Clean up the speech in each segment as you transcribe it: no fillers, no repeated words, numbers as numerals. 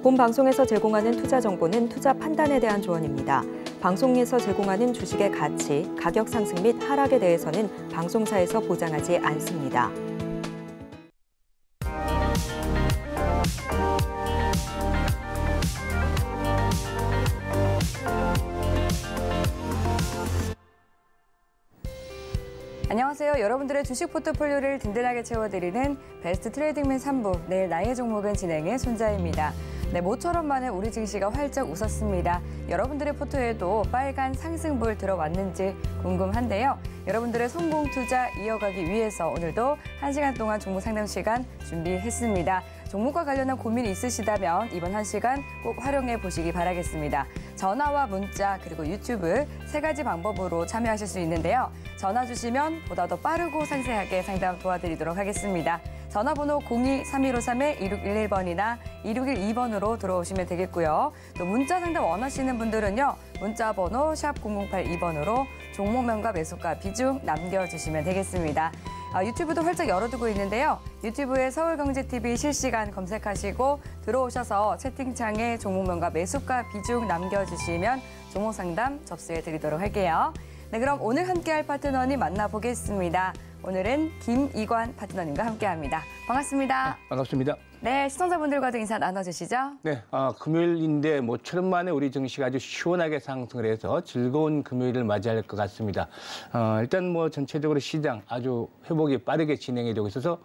본 방송에서 제공하는 투자 정보는 투자 판단에 대한 조언입니다. 방송에서 제공하는 주식의 가치, 가격 상승 및 하락에 대해서는 방송사에서 보장하지 않습니다. 안녕하세요. 여러분들의 주식 포트폴리오를 든든하게 채워드리는 베스트 트레이딩맨 3부, 내일 나의 종목은 진행의 손자입니다. 네, 모처럼 만에 우리 증시가 활짝 웃었습니다. 여러분들의 포트에도 빨간 상승불 들어왔는지 궁금한데요. 여러분들의 성공 투자 이어가기 위해서 오늘도 1시간 동안 종목 상담 시간 준비했습니다. 종목과 관련한 고민이 있으시다면 이번 1시간 꼭 활용해 보시기 바라겠습니다. 전화와 문자 그리고 유튜브 3가지 방법으로 참여하실 수 있는데요. 전화 주시면 보다 더 빠르고 상세하게 상담 도와드리도록 하겠습니다. 전화번호 02-3153-2611번이나 2612번으로 들어오시면 되겠고요. 또 문자 상담 원하시는 분들은요. 문자번호 샵0082번으로 종목명과 매수가 비중 남겨주시면 되겠습니다. 유튜브도 활짝 열어두고 있는데요. 유튜브에 서울경제TV 실시간 검색하시고 들어오셔서 채팅창에 종목명과 매수가 비중 남겨주시면 종목 상담 접수해드리도록 할게요. 네, 그럼 오늘 함께할 파트너님 만나보겠습니다. 오늘은 김이관 파트너님과 함께합니다. 반갑습니다. 네, 반갑습니다. 네, 시청자분들과도 인사 나눠주시죠. 네, 금요일인데 모처럼 만에 우리 증시가 아주 시원하게 상승을 해서 즐거운 금요일을 맞이할 것 같습니다. 일단 전체적으로 시장 아주 회복이 빠르게 진행이 되고 있어서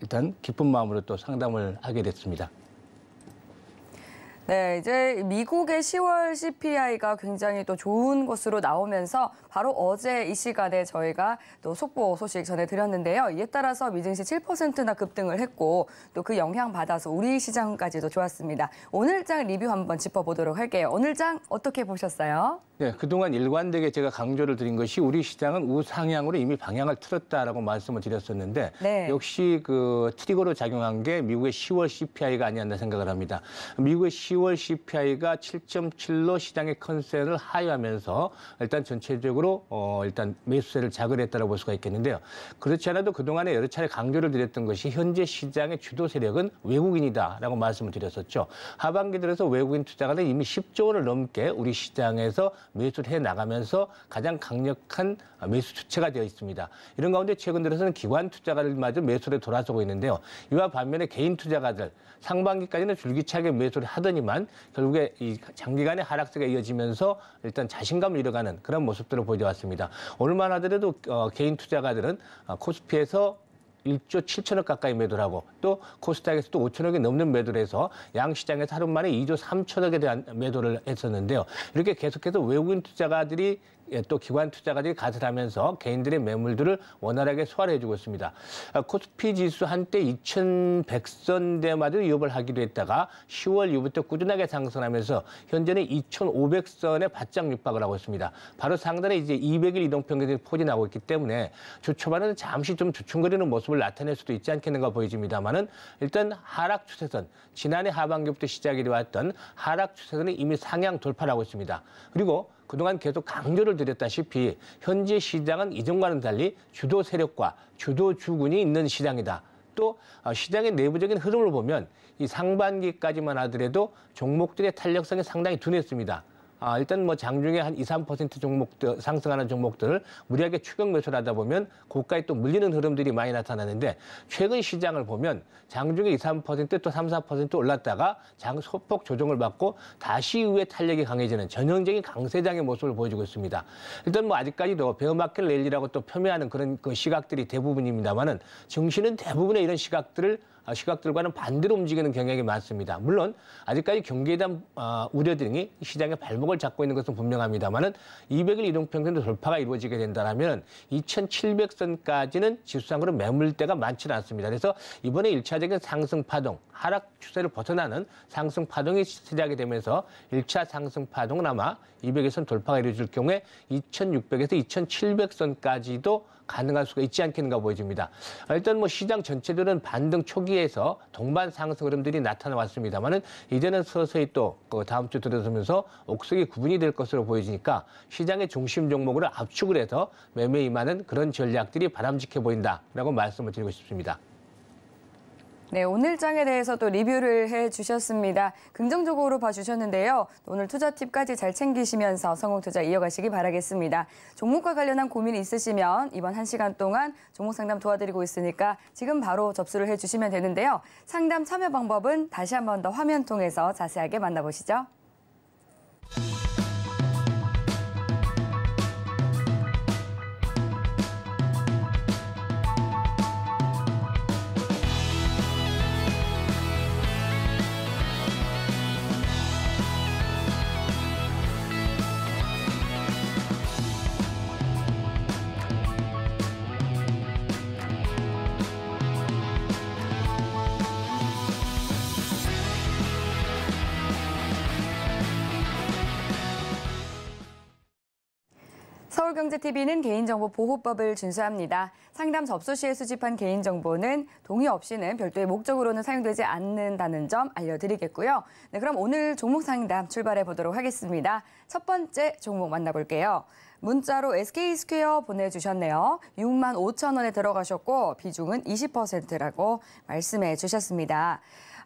일단 기쁜 마음으로 또 상담을 하게 됐습니다. 네, 이제 미국의 10월 CPI가 굉장히 또 좋은 것으로 나오면서 바로 어제 이 시간에 저희가 또 속보 소식 전해드렸는데요. 이에 따라서 미증시 7%나 급등을 했고 또 그 영향 받아서 우리 시장까지도 좋았습니다. 오늘장 리뷰 한번 짚어보도록 할게요. 오늘장 어떻게 보셨어요? 네, 그동안 일관되게 제가 강조를 드린 것이 우리 시장은 우상향으로 이미 방향을 틀었다라고 말씀을 드렸었는데 네. 역시 그 트리거로 작용한 게 미국의 10월 CPI가 아니었나 생각을 합니다. 미국의 10월 CPI가 7.7로 시장의 컨센을 하회하면서 일단 전체적으로 일단 매수세를 자극했다고 볼 수가 있겠는데요. 그렇지 않아도 그동안에 여러 차례 강조를 드렸던 것이 현재 시장의 주도 세력은 외국인이다라고 말씀을 드렸었죠. 하반기 들어서 외국인 투자가는 이미 10조 원을 넘게 우리 시장에서 매수를 해나가면서 가장 강력한 매수 주체가 되어 있습니다. 이런 가운데 최근 들어서는 기관 투자가들마저 매수를 돌아서고 있는데요. 이와 반면에 개인 투자가들 상반기까지는 줄기차게 매수를 하더니만 결국에 이 장기간의 하락세가 이어지면서 일단 자신감을 잃어가는 그런 모습들을 보여왔습니다. 오늘만 하더라도 개인 투자가들은 코스피에서 1조 7천억 가까이 매도를 하고 또 코스닥에서도 5천억이 넘는 매도를 해서 양시장에서 하루 만에 2조 3천억에 대한 매도를 했었는데요. 이렇게 계속해서 외국인 투자가들이 또 기관 투자가들이 가설하면서 개인들의 매물들을 원활하게 소화를 해주고 있습니다. 코스피 지수 한때 2100선대마저 위협을 하기도 했다가 10월 이후부터 꾸준하게 상승하면서 현재는 2500선에 바짝 육박을 하고 있습니다. 바로 상단에 이제 200일 이동평균이 포진하고 있기 때문에 주 초반에는 잠시 좀 주춤거리는 모습을 나타낼 수도 있지 않겠는가 보여집니다만은 일단 하락 추세선, 지난해 하반기부터 시작이 되었던 하락 추세선은 이미 상향 돌파를 하고 있습니다. 그리고 그동안 계속 강조를 드렸다시피 현재 시장은 이전과는 달리 주도 세력과 주도 주군이 있는 시장이다. 또 시장의 내부적인 흐름을 보면 이 상반기까지만 하더라도 종목들의 탄력성이 상당히 둔했습니다. 일단 장중에 한 2, 3% 종목들, 상승하는 종목들을 무리하게 추격 매수를 하다 보면 고가에 또 물리는 흐름들이 많이 나타나는데 최근 시장을 보면 장중에 2, 3% 또 3, 4% 올랐다가 소폭 조정을 받고 다시 이후에 탄력이 강해지는 전형적인 강세장의 모습을 보여주고 있습니다. 일단 아직까지도 베어마켓 랠리라고 또 폄훼하는 그런 그 시각들이 대부분입니다만은 증시는 대부분의 이런 시각들과는 반대로 움직이는 경향이 많습니다. 물론 아직까지 경기에 대한 우려들이 시장의 발목을 잡고 있는 것은 분명합니다만은 200일 이동평균도 돌파가 이루어지게 된다면 2700선까지는 지수상으로 매물대가 많지는 않습니다. 그래서 이번에 1차적인 상승 파동, 하락 추세를 벗어나는 상승 파동이 시작이 되면서 1차 상승 파동은 아마 200선 돌파가 이루어질 경우에 2600에서 2700선까지도 가능할 수가 있지 않겠는가 보여집니다. 일단 시장 전체들은 반등 초기에서 동반 상승 흐름들이 나타나 왔습니다만은 이제는 서서히 또 다음 주 들어서면서 옥석이 구분이 될 것으로 보여지니까 시장의 중심 종목으로 압축을 해서 매매에 임하는 그런 전략들이 바람직해 보인다라고 말씀을 드리고 싶습니다. 네, 오늘 장에 대해서 또 리뷰를 해주셨습니다. 긍정적으로 봐주셨는데요. 오늘 투자 팁까지 잘 챙기시면서 성공 투자 이어가시기 바라겠습니다. 종목과 관련한 고민이 있으시면 이번 1시간 동안 종목 상담 도와드리고 있으니까 지금 바로 접수를 해주시면 되는데요. 상담 참여 방법은 다시 한 번 더 화면 통해서 자세하게 만나보시죠. 서울경제TV는 개인정보보호법을 준수합니다. 상담 접수 시에 수집한 개인정보는 동의 없이는 별도의 목적으로는 사용되지 않는다는 점 알려드리겠고요. 네, 그럼 오늘 종목 상담 출발해 보도록 하겠습니다. 첫 번째 종목 만나볼게요. 문자로 SK스퀘어 보내주셨네요. 65,000원에 들어가셨고 비중은 20%라고 말씀해 주셨습니다.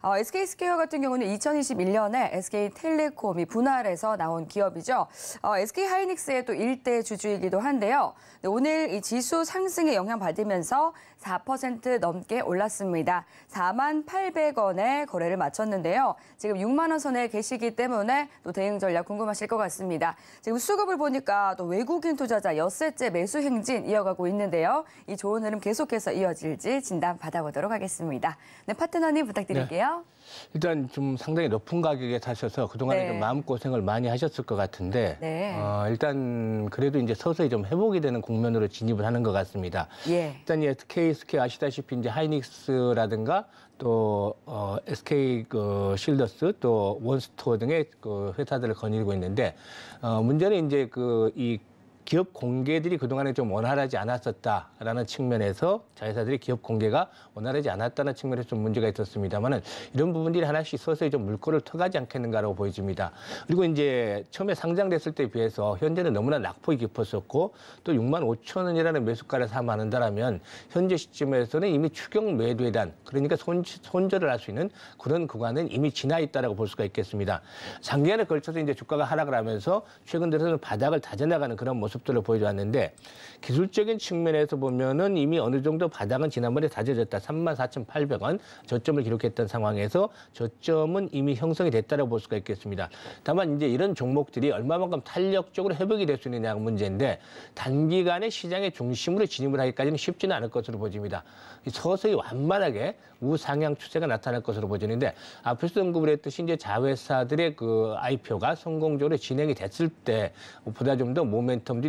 SK스퀘어 같은 경우는 2021년에 SK텔레콤이 분할해서 나온 기업이죠. SK하이닉스의 또 일대 주주이기도 한데요. 네, 오늘 이 지수 상승에 영향받으면서 4% 넘게 올랐습니다. 48,800원에 거래를 마쳤는데요. 지금 6만 원 선에 계시기 때문에 또 대응 전략 궁금하실 것 같습니다. 지금 수급을 보니까 또 외국인 투자자 엿새째 매수 행진 이어가고 있는데요. 이 좋은 흐름 계속해서 이어질지 진단 받아보도록 하겠습니다. 네, 파트너님 부탁드릴게요. 네. 일단 좀 상당히 높은 가격에 사셔서 그동안에 네. 좀 마음고생을 많이 하셨을 것 같은데 네. 일단 그래도 이제 서서히 좀 회복이 되는 국면으로 진입을 하는 것 같습니다. 예. 일단 이 SK스퀘어 아시다시피 이제 하이닉스라든가 또 SK 실더스 또 원스토어 등의 그 회사들을 거느리고 있는데 문제는 이제 이 기업 공개들이 그동안에 좀 원활하지 않았었다라는 측면에서 자회사들이 기업 공개가 원활하지 않았다는 측면에서 좀 문제가 있었습니다만은 이런 부분들이 하나씩 서서히 좀 물꼬를 터가지 않겠는가라고 보여집니다. 그리고 이제 처음에 상장됐을 때에 비해서 현재는 너무나 낙폭이 깊었었고 또 65,000원이라는 매수가를 삼아낸다라면 현재 시점에서는 이미 추격 매도에 대한 그러니까 손절을 할 수 있는 그런 구간은 이미 지나 있다라고 볼 수가 있겠습니다. 장기간에 걸쳐서 이제 주가가 하락을 하면서 최근 들어서는 바닥을 다져나가는 그런 모습들을 보여주었는데 기술적인 측면에서 보면은 이미 어느 정도 바닥은 지난번에 다져졌다. 34,800원 저점을 기록했던 상황에서 저점은 이미 형성이 됐다고 볼 수가 있겠습니다. 다만 이제 이런 종목들이 얼마만큼 탄력적으로 회복이 될 수 있느냐가 문제인데 단기간에 시장의 중심으로 진입을 하기까지는 쉽지는 않을 것으로 보입니다. 서서히 완만하게 우상향 추세가 나타날 것으로 보이는데 앞에서 언급을 했듯이 이제 자회사들의 그 IPO가 성공적으로 진행이 됐을 때 보다 좀 더 모멘텀들이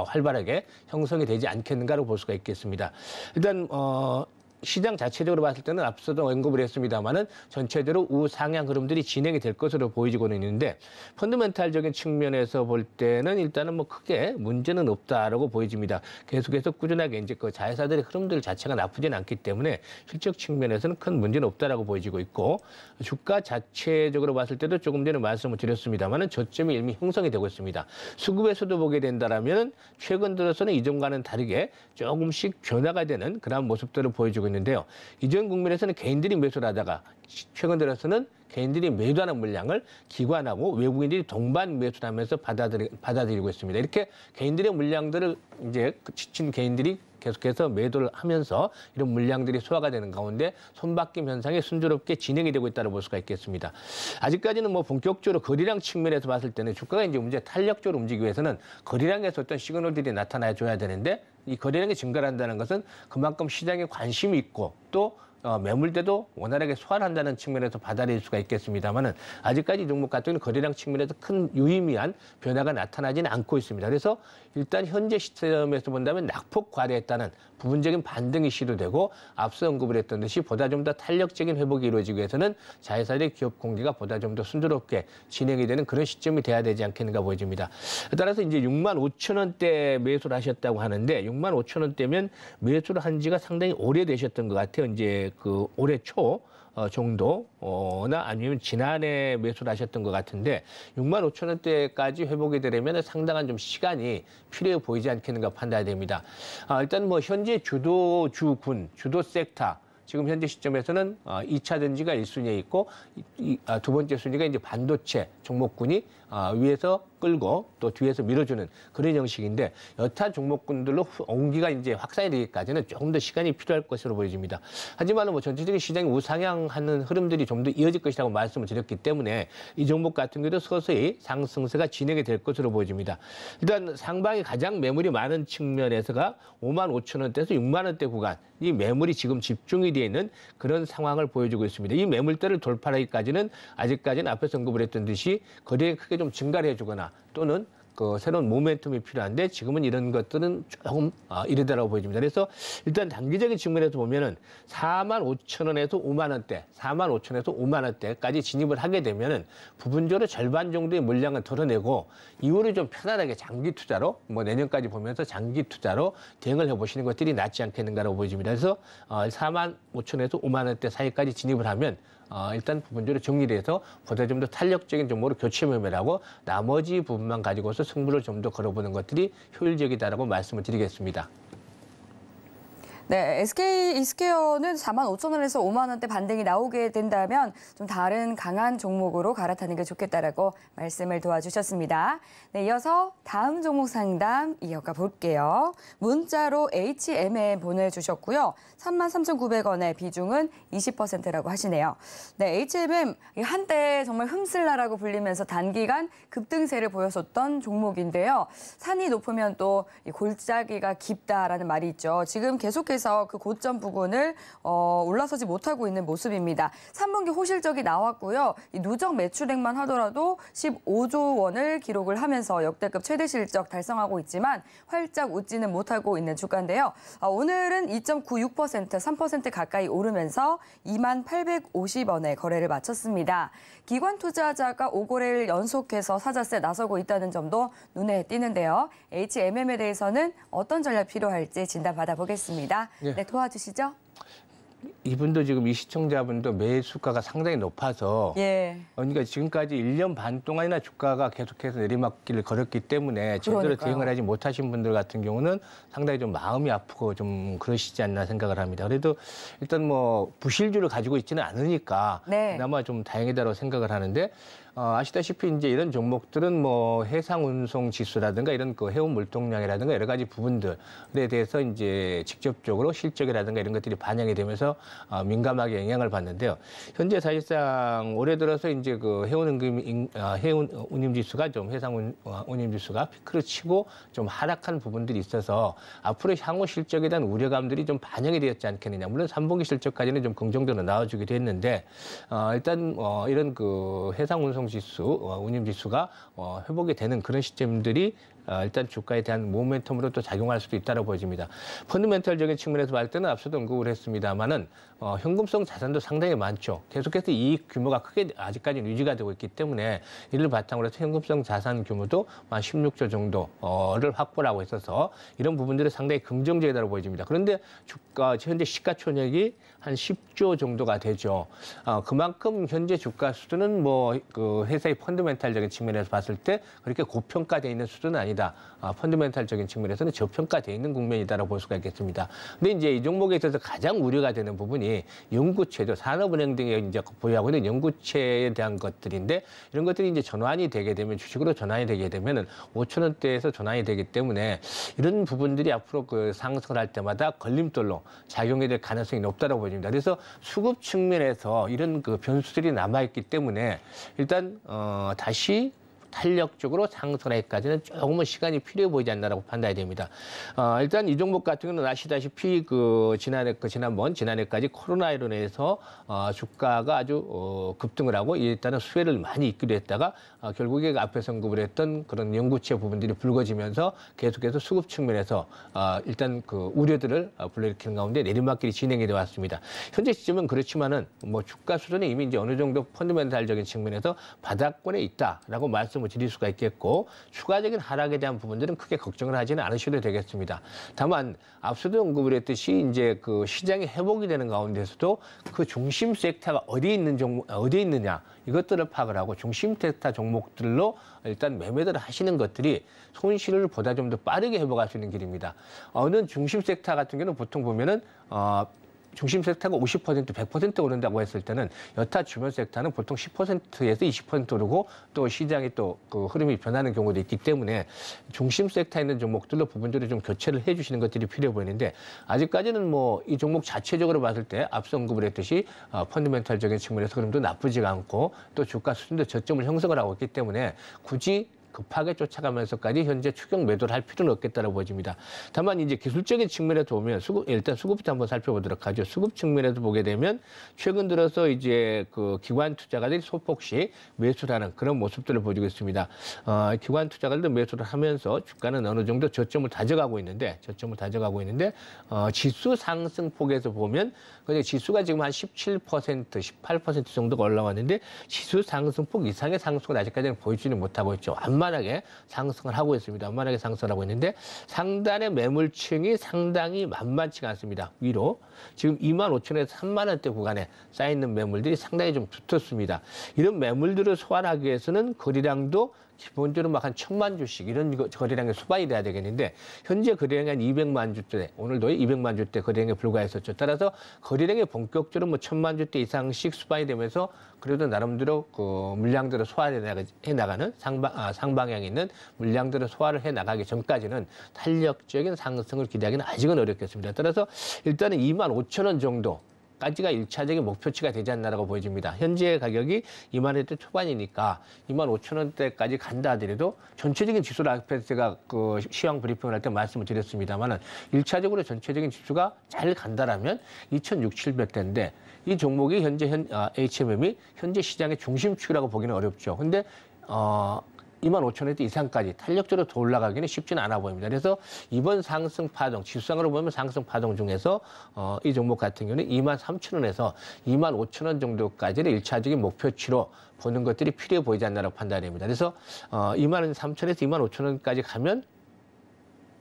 활발하게 형성이 되지 않겠는가로 볼 수가 있겠습니다. 일단 시장 자체적으로 봤을 때는 앞서도 언급을 했습니다만은 전체적으로 우상향 흐름들이 진행이 될 것으로 보이고는 있는데 펀더멘탈적인 측면에서 볼 때는 일단은 뭐 크게 문제는 없다라고 보여집니다. 계속해서 꾸준하게 이제 그 자회사들의 흐름들 자체가 나쁘진 않기 때문에 실적 측면에서는 큰 문제는 없다라고 보여지고 있고 주가 자체적으로 봤을 때도 조금 전에 말씀을 드렸습니다만은 저점이 이미 형성이 되고 있습니다. 수급에서도 보게 된다라면 최근 들어서는 이전과는 다르게 조금씩 변화가 되는 그런 모습들을 보여주고 있는데요. 이전 국면에서는 개인들이 매수를 하다가 최근 들어서는 개인들이 매도하는 물량을 기관하고 외국인들이 동반 매수를 하면서 받아들이고 있습니다. 이렇게 개인들의 물량들을 이제 지친 개인들이 계속해서 매도를 하면서 이런 물량들이 소화가 되는 가운데 손바뀜 현상이 순조롭게 진행이 되고 있다고 볼 수가 있겠습니다. 아직까지는 뭐 본격적으로 거래량 측면에서 봤을 때는 주가가 이제 문제 탄력적으로 움직이기 위해서는 거래량에서 어떤 시그널들이 나타나 줘야 되는데 이 거래량이 증가한다는 것은 그만큼 시장에 관심이 있고 또 매물대도 원활하게 소환한다는 측면에서 받아들일 수가 있겠습니다만은 아직까지 이 종목 같은 경우는 거래량 측면에서 큰 유의미한 변화가 나타나지는 않고 있습니다. 그래서 일단 현재 시점에서 본다면 낙폭 과대했다는 부분적인 반등이 시도되고 앞서 언급을 했던 듯이 보다 좀 더 탄력적인 회복이 이루어지기 위해서는 자회사의 기업 공개가 보다 좀 더 순조롭게 진행이 되는 그런 시점이 돼야 되지 않겠는가 보여집니다. 따라서 이제 65,000원대 매수를 하셨다고 하는데 65,000원대면 매수를 한 지가 상당히 오래되셨던 것 같아요. 이제 그 올해 초 정도나 아니면 지난해 매수를 하셨던 것 같은데 65,000원대까지 회복이 되려면 상당한 좀 시간이 필요해 보이지 않겠는가 판단이 됩니다. 일단 뭐 현재 주도 섹터 지금 현재 시점에서는 2차 전지가 1순위에 있고 두 번째 순위가 이제 반도체 종목군이 위에서 끌고 또 뒤에서 밀어주는 그런 형식인데 여타 종목군들로 온기가 이제 확산이 되기까지는 조금 더 시간이 필요할 것으로 보여집니다. 하지만 뭐 전체적인 시장이 우상향하는 흐름들이 좀 더 이어질 것이라고 말씀을 드렸기 때문에 이 종목 같은 경우도 서서히 상승세가 진행이 될 것으로 보여집니다. 일단 상방이 가장 매물이 많은 측면에서가 55,000원대에서 6만 원대 구간 이 매물이 지금 집중이 되어 있는 그런 상황을 보여주고 있습니다. 이 매물대를 돌파하기까지는 아직까지는 앞에서 언급을 했던 듯이 거래가 크게 좀 증가를 해주거나 또는 그 새로운 모멘텀이 필요한데 지금은 이런 것들은 조금 이르다라고 보여집니다. 그래서 일단 단기적인 측면에서 보면은 45,000원에서 5만 원대, 45,000원에서 5만 원대까지 진입을 하게 되면은 부분적으로 절반 정도의 물량을 덜어내고 이후로 좀 편안하게 장기 투자로 뭐 내년까지 보면서 장기 투자로 대응을 해보시는 것들이 낫지 않겠는가라고 보여집니다. 그래서 45,000원에서 5만 원대 사이까지 진입을 하면 일단 부분적으로 정리돼서 보다 좀 더 탄력적인 종목으로 교체 매매하고 나머지 부분만 가지고서 승부를 좀 더 걸어보는 것들이 효율적이다라고 말씀을 드리겠습니다. 네, SK 이스케어는 45,000원에서 5만 원대 반등이 나오게 된다면 좀 다른 강한 종목으로 갈아타는 게 좋겠다라고 말씀을 도와주셨습니다. 네, 이어서 다음 종목 상담 이어가 볼게요. 문자로 HMM 보내주셨고요. 33,900원의 비중은 20%라고 하시네요. 네, HMM 한때 정말 흠슬라라고 불리면서 단기간 급등세를 보였었던 종목인데요. 산이 높으면 또 골짜기가 깊다라는 말이 있죠. 지금 계속해서 그 고점 부근을 올라서지 못하고 있는 모습입니다. 3분기 호실적이 나왔고요. 이 누적 매출액만 하더라도 15조 원을 기록을 하면서 역대급 최대 실적 달성하고 있지만 활짝 웃지는 못하고 있는 주가인데요. 오늘은 2.96%, 3% 가까이 오르면서 2850원에 거래를 마쳤습니다. 기관 투자자가 5거래를 연속해서 사자세 나서고 있다는 점도 눈에 띄는데요. HMM에 대해서는 어떤 전략 필요할지 진단 받아보겠습니다. 네, 도와주시죠. 이분도 지금 이 시청자분도 매수가가 상당히 높아서 그러니까 지금까지 1년 반 동안이나 주가가 계속해서 내리막길을 걸었기 때문에 제대로 대응을 하지 못하신 분들 같은 경우는 상당히 좀 마음이 아프고 좀 그러시지 않나 생각을 합니다. 그래도 일단 뭐 부실주를 가지고 있지는 않으니까 그나마 좀 다행이다라고 생각을 하는데 아시다시피 이제 이런 종목들은 뭐 해상운송 지수라든가 이런 그 해운 물동량이라든가 여러 가지 부분들에 대해서 이제 직접적으로 실적이라든가 이런 것들이 반영이 되면서 민감하게 영향을 받는데요. 현재 사실상 올해 들어서 이제 그 해운 운임 지수가 좀 해상 운임 지수가 피크를 치고 좀 하락한 부분들이 있어서 앞으로 향후 실적에 대한 우려감들이 좀 반영이 되었지 않겠느냐. 물론 3분기 실적까지는 좀 긍정적으로 나와주기도 했는데 일단 이런 그 해상 운송 지수, 운임 지수가 회복이 되는 그런 시점들이 일단 주가에 대한 모멘텀으로 또 작용할 수도 있다고 보여집니다. 펀더멘털적인 측면에서 볼 때는 앞서도 언급을 했습니다만은 현금성 자산도 상당히 많죠. 계속해서 이익 규모가 크게 아직까지는 유지가 되고 있기 때문에 이를 바탕으로 해서 현금성 자산 규모도 한 16조 정도를 확보를 하고 있어서 이런 부분들이 상당히 긍정적이다고 보여집니다. 그런데 주가 현재 시가총액이 한 10조 정도가 되죠. 그만큼 현재 주가 수준은 뭐 그 회사의 펀더멘털적인 측면에서 봤을 때 그렇게 고평가되어 있는 수준은 아니다. 펀더멘털적인 측면에서는 저평가되어 있는 국면이다라고 볼 수가 있겠습니다. 근데 이제 이 종목에 있어서 가장 우려가 되는 부분이 연구체죠. 산업은행 등에 이제 보유하고 있는 연구체에 대한 것들인데 이런 것들이 이제 전환이 되게 되면 주식으로 전환이 되게 되면은 5,000원대에서 전환이 되기 때문에 이런 부분들이 앞으로 그 상승을 할 때마다 걸림돌로 작용이 될 가능성이 높다고 보입니다. 그래서 수급 측면에서 이런 그 변수들이 남아있기 때문에 일단 다시 탄력적으로 상승하기까지는 조금은 시간이 필요해 보이지 않나라고 판단이 됩니다. 일단 이 종목 같은 경우는 아시다시피 지난해까지 코로나로 인해서 주가가 아주 급등을 하고 일단은 수혜를 많이 입기도 했다가 결국에 앞에서 언급을 했던 그런 연구체 부분들이 불거지면서 계속해서 수급 측면에서 일단 그 우려들을 불러일으키는 가운데 내리막길이 진행이 되어 왔습니다. 현재 시점은 그렇지만은 뭐 주가 수준이 이미 이제 어느 정도 펀더멘탈적인 측면에서 바닥권에 있다라고 말씀을 드릴 수가 있겠고 추가적인 하락에 대한 부분들은 크게 걱정을 하지는 않으셔도 되겠습니다. 다만 앞서도 언급을 했듯이 이제 그 시장이 회복이 되는 가운데서도 그 중심 섹터가 어디에 있느냐 이것들을 파악을 하고 중심 섹터 종목들로 일단 매매들을 하시는 것들이 손실을 보다 좀 더 빠르게 회복할 수 있는 길입니다. 어느 중심 섹터 같은 경우는 보통 보면은 중심 섹터가 50%, 100% 오른다고 했을 때는 여타 주변 섹터는 보통 10%에서 20% 오르고 또 시장이 또 그 흐름이 변하는 경우도 있기 때문에 중심 섹터에 있는 종목들로 부분적으로 좀 교체를 해주시는 것들이 필요해 보이는데 아직까지는 뭐 이 종목 자체적으로 봤을 때 앞서 언급을 했듯이 펀더멘탈적인 측면에서 흐름도 나쁘지가 않고 또 주가 수준도 저점을 형성을 하고 있기 때문에 굳이 급하게 쫓아가면서까지 현재 추격 매도를 할 필요는 없겠다고 보여집니다. 다만 이제 기술적인 측면에서 보면 일단 수급부터 한번 살펴보도록 하죠. 수급 측면에서 보게 되면 최근 들어서 이제 그 기관 투자가들이 소폭씩 매수를 하는 그런 모습들을 보여주고 있습니다. 기관 투자가들도 매수를 하면서 주가는 어느 정도 저점을 다져가고 있는데 지수 상승폭에서 보면 그냥 지수가 지금 한 17%, 18% 정도가 올라왔는데 지수 상승폭 이상의 상승을 아직까지는 보이지는 못하고 있죠. 완만하게 상승을 하고 있습니다. 완만하게 상승을 하고 있는데 상단의 매물층이 상당히 만만치가 않습니다. 위로 지금 25,000원에서 3만 원대 구간에 쌓여있는 매물들이 상당히 좀 두텁습니다. 이런 매물들을 소환하기 위해서는 거래량도 기본적으로 막 한 1,000만 주씩 이런 거래량이 수반이 돼야 되겠는데 현재 거래량이 한 200만 주대, 오늘도 200만 주대 거래량에 불과했었죠. 따라서 거래량이 본격적으로 뭐 1,000만 주대 이상씩 수반이 되면서 그래도 나름대로 그 물량들을 소화해 나가는 상방향에 있는 물량들을 소화를 해 나가기 전까지는 탄력적인 상승을 기대하기는 아직은 어렵겠습니다. 따라서 일단은 25,000원 정도 까지가 1차적인 목표치가 되지 않나라고 보여집니다. 현재 가격이 2만 원대 초반이니까 25,000원대까지 간다 하더라도 전체적인 지수를 앞에서 제가 그 시황 브리핑을 할 때 말씀을 드렸습니다만은 1차적으로 전체적인 지수가 잘 간다라면 2,600~700대인데 이 종목이 현재 HMM이 현재 시장의 중심축이라고 보기는 어렵죠. 근데 25,000원대 이상까지 탄력적으로 더 올라가기는 쉽지는 않아 보입니다. 그래서 이번 상승 파동, 지수상으로 보면 상승 파동 중에서 이 종목 같은 경우는 23,000원에서 25,000원 정도까지를 1차적인 목표치로 보는 것들이 필요해 보이지 않나라고 판단됩니다. 그래서 23,000원에서 25,000원까지 가면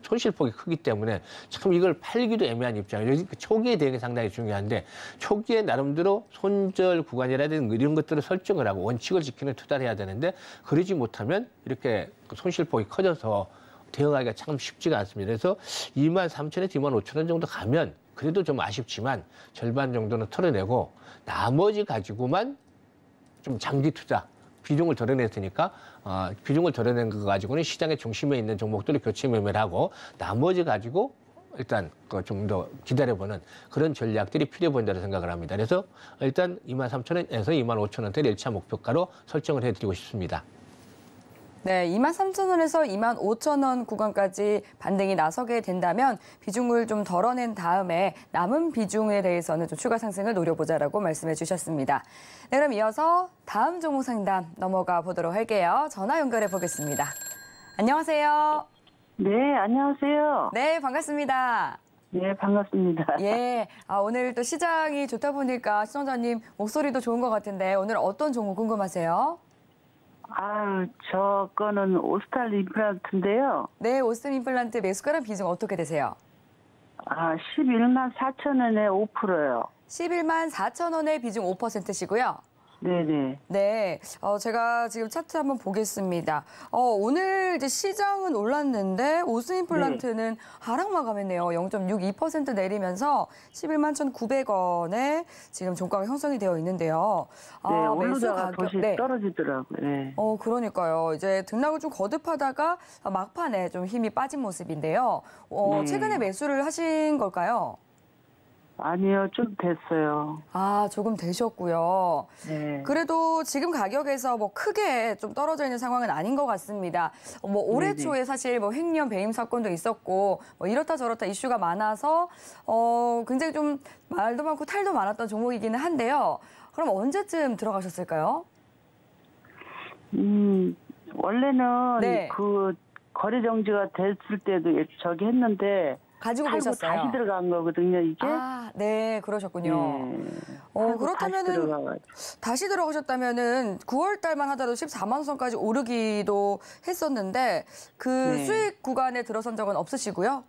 손실폭이 크기 때문에 참 이걸 팔기도 애매한 입장이에요. 초기에 대응이 상당히 중요한데 초기에 나름대로 손절 구간이라든지 이런 것들을 설정을 하고 원칙을 지키는 투자를 해야 되는데 그러지 못하면 이렇게 손실폭이 커져서 대응하기가 참 쉽지가 않습니다. 그래서 23,000원에서 25,000원 정도 가면 그래도 좀 아쉽지만 절반 정도는 털어내고 나머지 가지고만 좀 장기 투자 비중을 덜어냈으니까 비중을 덜어낸 거 가지고는 시장의 중심에 있는 종목들을 교체 매매를 하고 나머지 가지고 일단 좀 더 기다려보는 그런 전략들이 필요해 보인다고 생각을 합니다. 그래서 일단 23,000원에서 25,000원대를 1차 목표가로 설정을 해드리고 싶습니다. 네, 23,000원에서 25,000원 구간까지 반등이 나서게 된다면 비중을 좀 덜어낸 다음에 남은 비중에 대해서는 좀 추가 상승을 노려보자라고 말씀해 주셨습니다. 네, 그럼 이어서 다음 종목 상담 넘어가 보도록 할게요. 전화 연결해 보겠습니다. 안녕하세요. 네, 안녕하세요. 네, 반갑습니다. 네, 반갑습니다. 예, 오늘 또 시장이 좋다 보니까 시청자님 목소리도 좋은 것 같은데 오늘 어떤 종목 궁금하세요? 저 거는 오스탈 임플란트인데요. 네, 오스틴 임플란트 매수가랑 비중 어떻게 되세요? 11만 4천 원에 5%요. 11만 4천 원의 비중 5%시고요. 네네. 네, 제가 지금 차트 한번 보겠습니다. 오늘 이제 시장은 올랐는데 오스틴 임플란트는 하락 마감했네요. 0.62% 내리면서 11만 1,900원에 지금 종가가 형성이 되어 있는데요. 네, 오르다가 다시 떨어지더라고요. 네. 그러니까요. 이제 등락을 좀 거듭하다가 막판에 좀 힘이 빠진 모습인데요. 네. 최근에 매수를 하신 걸까요? 아니요, 좀 됐어요. 조금 되셨고요. 네. 그래도 지금 가격에서 뭐 크게 좀 떨어져 있는 상황은 아닌 것 같습니다. 올해 네네. 초에 사실 뭐 횡령 배임 사건도 있었고 이렇다 저렇다 이슈가 많아서 굉장히 좀 말도 많고 탈도 많았던 종목이기는 한데요. 그럼 언제쯤 들어가셨을까요? 원래는 네. 그 거래 정지가 됐을 때도 저기 했는데 가지고 계셨어요. 다시 들어간 거거든요, 이게. 네, 그러셨군요. 네. 그렇다면은 다시 들어가셨다면은 9월 달만 하더라도 14만 원선까지 오르기도 했었는데 네. 수익 구간에 들어선 적은 없으시고요?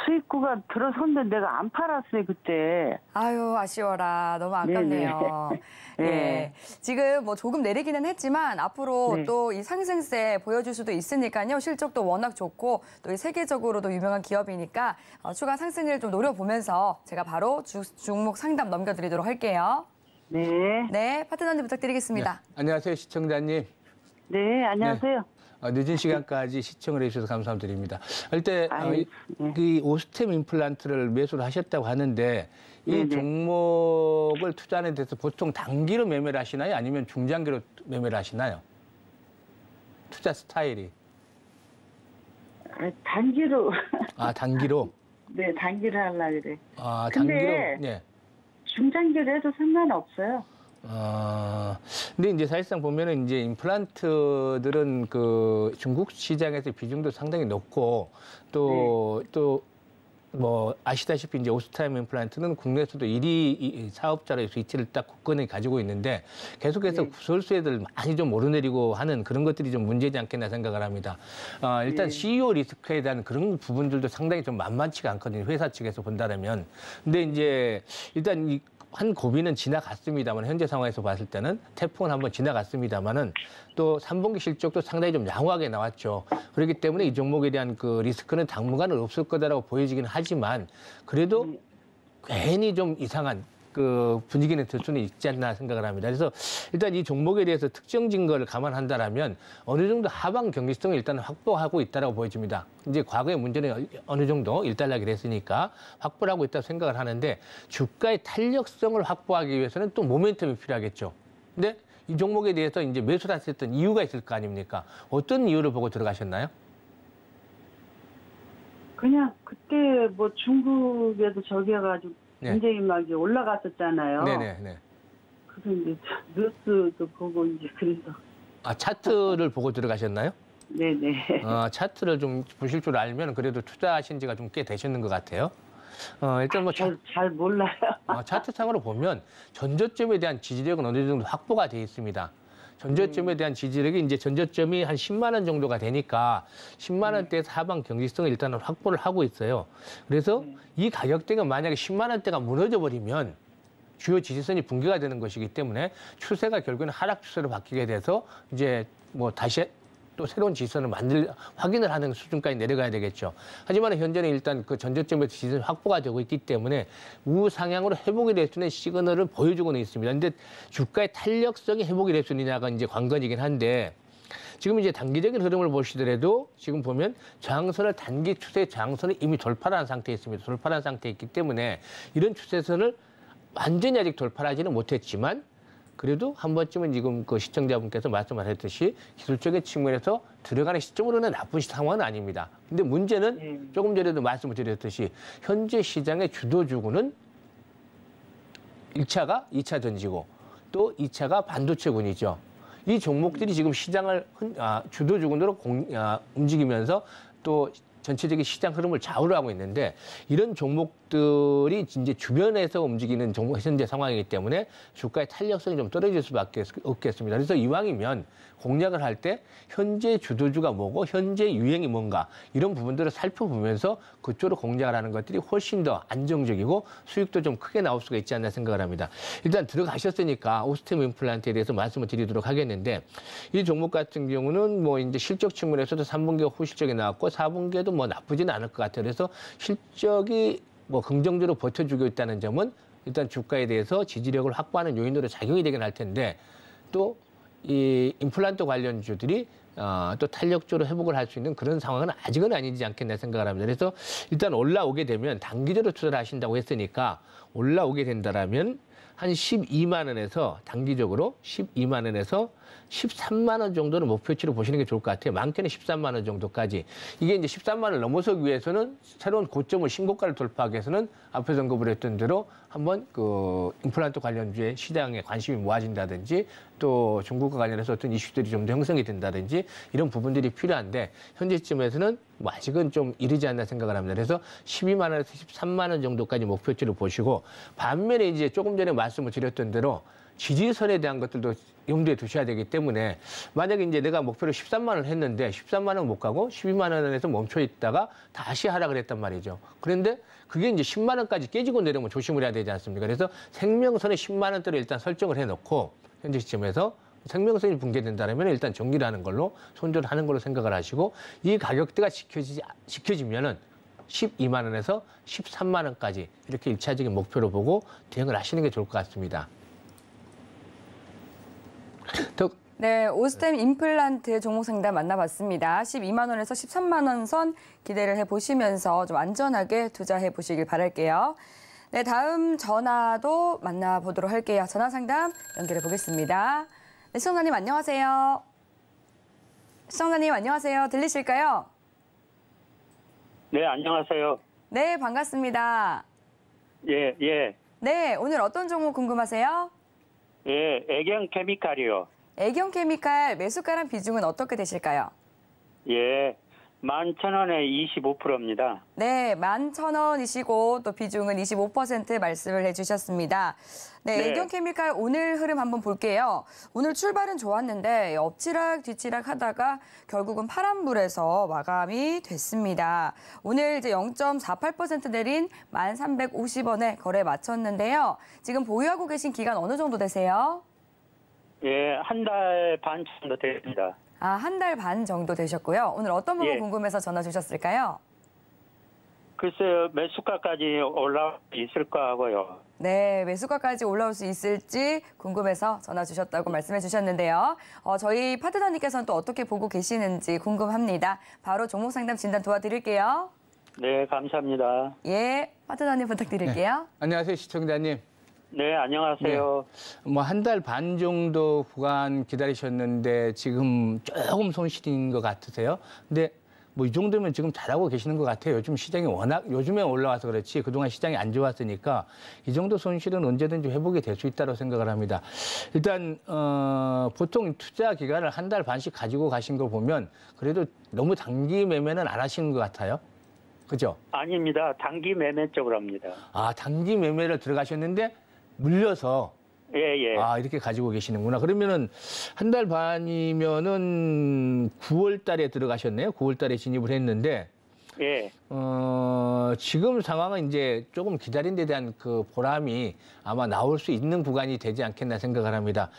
수익 구간 들어섰는데 내가 안 팔았어요, 그때. 아유, 아쉬워라. 너무 아깝네요. 네. 예. 지금 뭐 조금 내리기는 했지만 앞으로 네. 또 이 상승세 보여줄 수도 있으니까요. 실적도 워낙 좋고 또 이 세계적으로도 유명한 기업이니까 추가 상승을 좀 노려보면서 제가 바로 종목 상담 넘겨드리도록 할게요. 네. 네, 파트너님 부탁드리겠습니다. 안녕하세요, 시청자님. 네, 안녕하세요. 늦은 시간까지 시청을 해주셔서 감사드립니다. 일단 아유, 네. 이 오스템 임플란트를 매수를 하셨다고 하는데 이 네네. 종목을 투자하는 데서 보통 단기로 매매를 하시나요? 아니면 중장기로 매매를 하시나요? 투자 스타일이. 단기로. 아, 단기로? 네, 단기로 하려고 그래. 아, 근데 단기로? 네. 중장기로 해도 상관없어요. 근데 이제 사실상 보면은 이제 임플란트들은 그 중국 시장에서 비중도 상당히 높고 또 뭐 아시다시피 이제 오스템 임플란트는 국내에서도 1위 사업자로서 위치를 딱 굳건히 가지고 있는데 계속해서 네. 구설수혜들 많이 좀 오르내리고 하는 그런 것들이 좀 문제지 않겠나 생각을 합니다. 일단 네. CEO 리스크에 대한 그런 부분들도 상당히 좀 만만치가 않거든요. 회사 측에서 본다면. 근데 이제 일단 한 고비는 지나갔습니다만 현재 상황에서 봤을 때는 태풍은 한번 지나갔습니다만은 또 3분기 실적도 상당히 좀 양호하게 나왔죠. 그렇기 때문에 이 종목에 대한 그 리스크는 당분간은 없을 거다라고 보여지긴 하지만 그래도 괜히 좀 이상한 그 분위기는 들 수는 있지 않나 생각을 합니다. 그래서 일단 이 종목에 대해서 특정 증거를 감안한다라면 어느 정도 하방 경직성을 일단 확보하고 있다라고 보여집니다. 이제 과거의 문제는 어느 정도 일단락이 됐으니까 확보를 하고 있다고 생각을 하는데 주가의 탄력성을 확보하기 위해서는 또 모멘텀이 필요하겠죠. 근데 이 종목에 대해서 이제 매수를 하셨던 이유가 있을 거 아닙니까? 어떤 이유를 보고 들어가셨나요? 그냥 그때 뭐 중국에도 저기 해가지고 네. 굉장히 막 이제 올라갔었잖아요. 네네네. 그래서 이제 뉴스도 보고 이제 그래서. 아, 차트를 보고 들어가셨나요? 네네. 차트를 좀 보실 줄 알면 그래도 투자하신 지가 좀 꽤 되셨는 것 같아요. 일단 뭐 잘 몰라요. 차트상으로 보면 전저점에 대한 지지력은 어느 정도 확보가 되어 있습니다. 전저점에 대한 지지력이 이제 전저점이 한 10만 원 정도가 되니까 10만 원대에서 하방 경직성을 일단은 확보를 하고 있어요. 그래서 이 가격대가 만약에 10만 원대가 무너져 버리면 주요 지지선이 붕괴가 되는 것이기 때문에 추세가 결국에는 하락 추세로 바뀌게 돼서 이제 뭐 다시 또 새로운 지지선을 확인을 하는 수준까지 내려가야 되겠죠. 하지만 현재는 일단 그 전저점에서 지지선이 확보가 되고 있기 때문에 우상향으로 회복이 될 수 있는 시그널을 보여주고는 있습니다. 근데 주가의 탄력성이 회복이 될 수 있느냐가 이제 관건이긴 한데 지금 이제 단기적인 흐름을 보시더라도 지금 보면 저항선을 단기 추세 저항선을 이미 돌파를 한 상태에 있습니다. 돌파를 한 상태에 있기 때문에 이런 추세선을 완전히 아직 돌파하지는 못했지만 그래도 한 번쯤은 지금 그 시청자분께서 말씀하셨듯이 기술적인 측면에서 들어가는 시점으로는 나쁜 상황은 아닙니다. 근데 문제는 조금 전에도 말씀을 드렸듯이 현재 시장의 주도주구는 1차가 2차 전지고 또 2차가 반도체군이죠. 이 종목들이 지금 시장을 주도주군으로 움직이면서 또 전체적인 시장 흐름을 좌우를 하고 있는데 이런 종목들이 이제 주변에서 움직이는 현재 상황이기 때문에 주가의 탄력성이 좀 떨어질 수밖에 없겠습니다. 그래서 이왕이면 공략을 할 때 현재 주도주가 뭐고 현재 유행이 뭔가 이런 부분들을 살펴보면서 그쪽으로 공략을 하는 것들이 훨씬 더 안정적이고 수익도 좀 크게 나올 수가 있지 않나 생각을 합니다. 일단 들어가셨으니까 오스템 임플란트에 대해서 말씀을 드리도록 하겠는데 이 종목 같은 경우는 뭐 이제 실적 측면에서도 3분기가 후실적이 나왔고 4분기에도 뭐 나쁘지는 않을 것 같아요. 그래서 실적이 뭐 긍정적으로 버텨주고 있다는 점은 일단 주가에 대해서 지지력을 확보하는 요인으로 작용이 되긴 할 텐데 또 이 임플란트 관련주들이 또 탄력적으로 회복을 할 수 있는 그런 상황은 아직은 아니지 않겠나 생각을 합니다. 그래서 일단 올라오게 되면 단기적으로 투자를 하신다고 했으니까 올라오게 된다라면 한 12만 원에서 단기적으로 12만 원에서 13만 원 정도는 목표치로 보시는 게 좋을 것 같아요. 많게는 13만 원 정도까지. 이게 이제 13만 원을 넘어서기 위해서는 새로운 고점을 신고가를 돌파하기 위해서는 앞에서 언급을 했던 대로 한번 그 임플란트 관련주의 시장에 관심이 모아진다든지 또 중국과 관련해서 어떤 이슈들이 좀 더 형성이 된다든지 이런 부분들이 필요한데 현재쯤에서는 뭐 아직은 좀 이르지 않나 생각을 합니다. 그래서 12만 원에서 13만 원 정도까지 목표치를 보시고 반면에 이제 조금 전에 말씀을 드렸던 대로 지지선에 대한 것들도 염두에 두셔야 되기 때문에 만약에 이제 내가 목표를 13만 원 했는데 13만 원 못 가고 12만 원에서 멈춰 있다가 다시 하락을 했단 말이죠. 그런데 그게 이제 10만 원까지 깨지고 내려오면 조심을 해야 되지 않습니까? 그래서 생명선에 10만 원대로 일단 설정을 해놓고 현재 시점에서 생명선이 붕괴된다면 일단 정리를 하는 걸로 손절을 하는 걸로 생각을 하시고 이 가격대가 지켜지면은 12만 원에서 13만 원까지 이렇게 일차적인 목표로 보고 대응을 하시는 게 좋을 것 같습니다. 네, 오스템 임플란트 종목 상담 만나봤습니다. 12만 원에서 13만 원 선 기대를 해보시면서 좀 안전하게 투자해 보시길 바랄게요. 네, 다음 전화도 만나보도록 할게요. 전화 상담 연결해 보겠습니다. 네, 시청자님 안녕하세요. 시청자님 안녕하세요. 들리실까요? 네, 안녕하세요. 네, 반갑습니다. 예, 예. 네, 오늘 어떤 종목 궁금하세요? 예, 애경 케미칼이요. 애경 케미칼 매수가랑 비중은 어떻게 되실까요? 예, 11,000원에 25%입니다. 네, 11,000원이시고 또 비중은 25% 말씀을 해주셨습니다. 네, 네. 애경 케미칼 오늘 흐름 한번 볼게요. 오늘 출발은 좋았는데 엎치락 뒤치락 하다가 결국은 파란불에서 마감이 됐습니다. 오늘 이제 0.48% 내린 1,350원에 거래 마쳤는데요. 지금 보유하고 계신 기간 어느 정도 되세요? 예, 한 달 반 정도 됐습니다. 아, 한 달 반 정도 되셨고요. 오늘 어떤 부분 예. 궁금해서 전화 주셨을까요? 글쎄요, 매수가까지 올라올 수 있을까 하고요. 네, 매수가까지 올라올 수 있을지 궁금해서 전화 주셨다고 말씀해 주셨는데요. 저희 파트너님께서는 또 어떻게 보고 계시는지 궁금합니다. 바로 종목 상담 진단 도와드릴게요. 네, 감사합니다. 예, 파트너님 부탁드릴게요. 안녕하세요, 시청자님. 네, 안녕하세요. 뭐 한 달 반 정도 구간 기다리셨는데 지금 조금 손실인 것 같으세요? 근데 뭐 이 정도면 지금 잘하고 계시는 것 같아요. 요즘 시장이 워낙 요즘에 올라와서 그렇지 그동안 시장이 안 좋았으니까 이 정도 손실은 언제든지 회복이 될 수 있다고 생각을 합니다. 일단 보통 투자 기간을 한 달 반씩 가지고 가신 거 보면 그래도 너무 단기 매매는 안 하시는 것 같아요. 그죠? 아닙니다. 단기 매매 쪽으로 합니다. 아, 단기 매매를 들어가셨는데 물려서 예, 예. 아, 이렇게 가지고 계시는구나. 그러면은 한 달 반이면은 9월 달에 들어가셨네요. 9월 달에 진입을 했는데 예. 지금 상황은 이제 조금 기다린 데 대한 그 보람이 아마 나올 수 있는 구간이 되지 않겠나 생각을 합니다.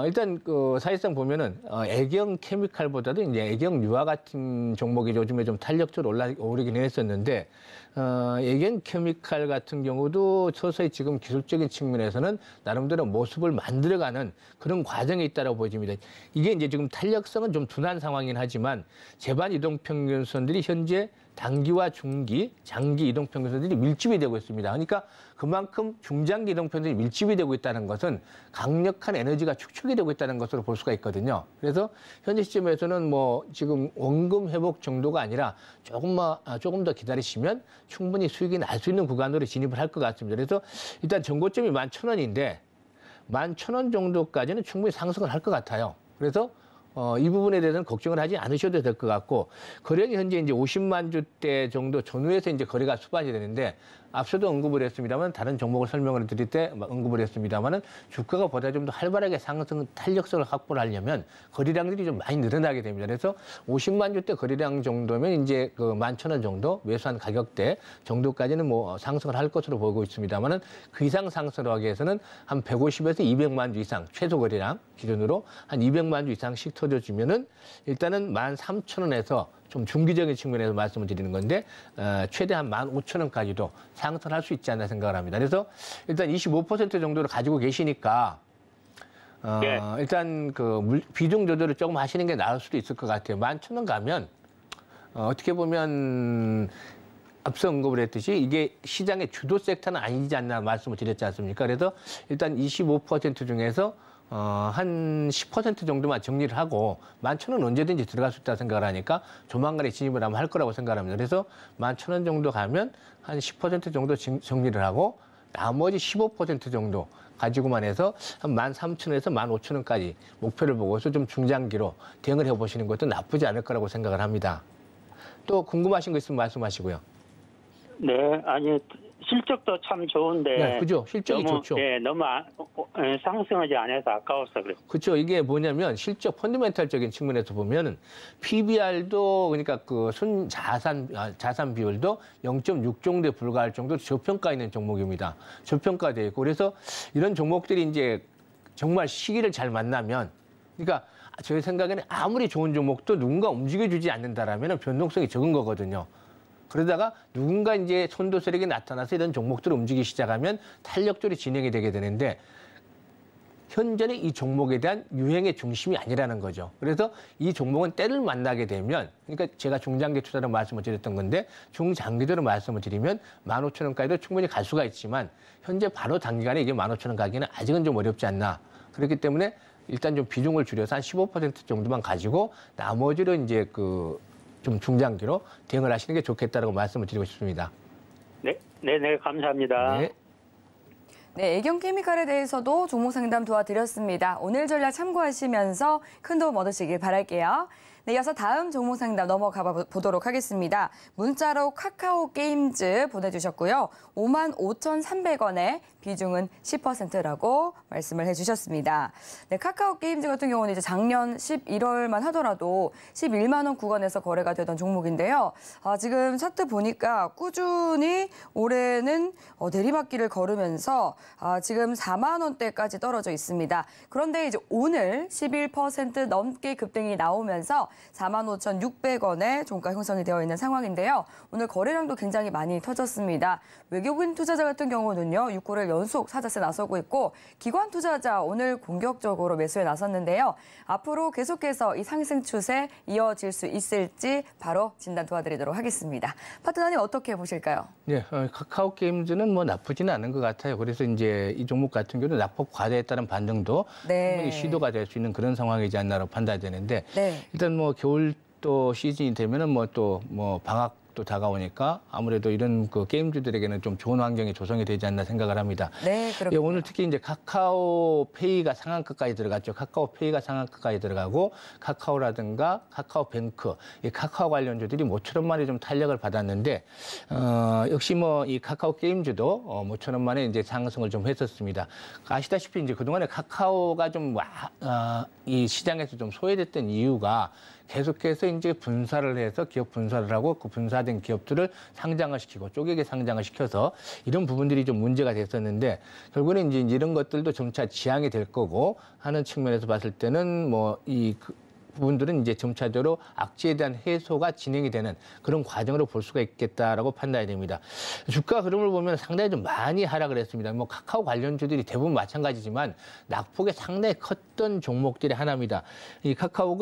일단 그 사실상 보면은 애경 케미칼보다도 이제 애경 유화 같은 종목이 요즘에 좀 탄력적으로 오르긴 했었는데 애경 케미칼 같은 경우도 서서히 지금 기술적인 측면에서는 나름대로 모습을 만들어가는 그런 과정에 있다고 보여집니다. 이게 이제 지금 탄력성은 좀 둔한 상황이긴 하지만 제반 이동평균선들이 현재 단기와 중기, 장기 이동평균선들이 밀집이 되고 있습니다. 그러니까 그만큼 중장기 이동평균선이 밀집이 되고 있다는 것은 강력한 에너지가 축적이 되고 있다는 것으로 볼 수가 있거든요. 그래서 현재 시점에서는 뭐 지금 원금 회복 정도가 아니라 조금 더 기다리시면 충분히 수익이 날 수 있는 구간으로 진입을 할 것 같습니다. 그래서 일단 전고점이 11,000원인데 11,000원 정도까지는 충분히 상승을 할 것 같아요. 그래서 이 부분에 대해서는 걱정을 하지 않으셔도 될 것 같고, 거래량이 현재 이제 50만 주대 정도 전후에서 이제 거래가 수반이 되는데, 앞서도 언급을 했습니다만, 다른 종목을 설명을 드릴 때 언급을 했습니다만은, 주가가 보다 좀 더 활발하게 상승 탄력성을 확보를 하려면 거래량들이 좀 많이 늘어나게 됩니다. 그래서 50만 주대 거래량 정도면 이제 그 11,000원 정도 매수한 가격대 정도까지는 뭐 상승을 할 것으로 보고 있습니다만은, 그 이상 상승을 하기 위해서는 한 150에서 200만 주 이상 최소 거래량 기준으로 한 200만 주 이상씩 터져주면은 일단은 13,000원에서 좀 중기적인 측면에서 말씀을 드리는 건데 최대 한 15,000원까지도 상승할 수 있지 않나 생각을 합니다. 그래서 일단 25% 정도를 가지고 계시니까 네. 일단 그 비중 조절을 조금 하시는 게 나을 수도 있을 것 같아요. 11,000원 가면 어떻게 보면 앞서 언급을 했듯이 이게 시장의 주도 섹터는 아니지 않나 말씀을 드렸지 않습니까? 그래서 일단 25% 중에서 한 10% 정도만 정리를 하고 11,000원 언제든지 들어갈 수 있다고 생각을 하니까 조만간에 진입을 하면 할 거라고 생각합니다. 그래서 11,000원 정도 가면 한 10% 정도 정리를 하고 나머지 15% 정도 가지고만 해서 한 13,000원에서 15,000원까지 목표를 보고서 좀 중장기로 대응을 해보시는 것도 나쁘지 않을 거라고 생각을 합니다. 또 궁금하신 거 있으면 말씀하시고요. 네, 아니 실적도 참 좋은데. 네, 그죠. 실적이 너무, 좋죠. 네, 너무 상승하지 않아서 아까워서 그래요. 그렇죠. 이게 뭐냐면 실적 펀더멘탈적인 측면에서 보면은 PBR도 그러니까 그 자산 비율도 0.6 정도에 불과할 정도로 저평가 있는 종목입니다. 저평가되어 있고 그래서 이런 종목들이 이제 정말 시기를 잘 만나면, 그러니까 제 생각에는 아무리 좋은 종목도 누군가 움직여주지 않는다라면 변동성이 적은 거거든요. 그러다가 누군가 이제 선도 세력이 나타나서 이런 종목들을 움직이기 시작하면 탄력적으로 진행이 되게 되는데, 현재는 이 종목에 대한 유행의 중심이 아니라는 거죠. 그래서 이 종목은 때를 만나게 되면, 그러니까 제가 중장기 투자로 말씀을 드렸던 건데, 중장기적으로 말씀을 드리면 15,000원까지도 충분히 갈 수가 있지만, 현재 바로 단기간에 이게 15,000원 가기는 아직은 좀 어렵지 않나. 그렇기 때문에 일단 좀 비중을 줄여서 한 15% 정도만 가지고 나머지를 이제 좀 중장기로 대응을 하시는 게 좋겠다라고 말씀을 드리고 싶습니다. 네, 감사합니다. 네. 네, 애경케미칼에 대해서도 종목 상담 도와드렸습니다. 오늘 전략 참고하시면서 큰 도움 얻으시길 바랄게요. 네, 이어서 다음 종목 상담 넘어가 보도록 하겠습니다. 문자로 카카오 게임즈 보내주셨고요. 55,300원에 비중은 10%라고 말씀을 해주셨습니다. 네, 카카오 게임즈 같은 경우는 이제 작년 11월만 하더라도 11만 원 구간에서 거래가 되던 종목인데요. 지금 차트 보니까 꾸준히 올해는 내리막길을 걸으면서 지금 4만 원대까지 떨어져 있습니다. 그런데 이제 오늘 11% 넘게 급등이 나오면서 45,600원에 종가 형성이 되어 있는 상황인데요. 오늘 거래량도 굉장히 많이 터졌습니다. 외국인 투자자 같은 경우는요, 6개월 연속 사자세 나서고 있고, 기관 투자자 오늘 공격적으로 매수에 나섰는데요. 앞으로 계속해서 이 상승 추세 이어질 수 있을지 바로 진단 도와드리도록 하겠습니다. 파트너님 어떻게 보실까요? 네, 카카오 게임즈는 뭐 나쁘지는 않은 것 같아요. 그래서 이제 이 종목 같은 경우는 낙폭 과대에 따른 반등도 충분히 시도가 될 수 있는 그런 상황이지 않나로 판단되는데, 일단 뭐 겨울 또 시즌이 되면은 방학도 다가오니까 아무래도 이런 게임주들에게는 좀 좋은 환경이 조성이 되지 않나 생각을 합니다. 네, 그렇군요. 오늘 특히 이제 카카오페이가 상한가까지 들어갔죠. 카카오페이가 상한가까지 들어가고, 카카오라든가 카카오뱅크, 이 카카오 관련주들이 모처럼 만에 좀 탄력을 받았는데, 역시 이 카카오 게임주도 모처럼 만에 이제 상승을 좀 했었습니다. 아시다시피 이제 그동안에 카카오가 좀 이 시장에서 좀 소외됐던 이유가, 계속해서 이제 분사를 해서 기업 분사를 하고 그 분사된 기업들을 상장을 시키고 쪼개게 상장을 시켜서 이런 부분들이 좀 문제가 됐었는데, 결국에는 이제 이런 것들도 점차 지양이 될 거고 하는 측면에서 봤을 때는 부분들은 이제 점차적으로 악재에 대한 해소가 진행이 되는 그런 과정으로 볼 수가 있겠다라고 판단이 됩니다. 주가 흐름을 보면 상당히 좀 많이 하락을 했습니다. 카카오 관련주들이 대부분 마찬가지지만 낙폭이 상당히 컸던 종목들이 하나입니다. 이 카카오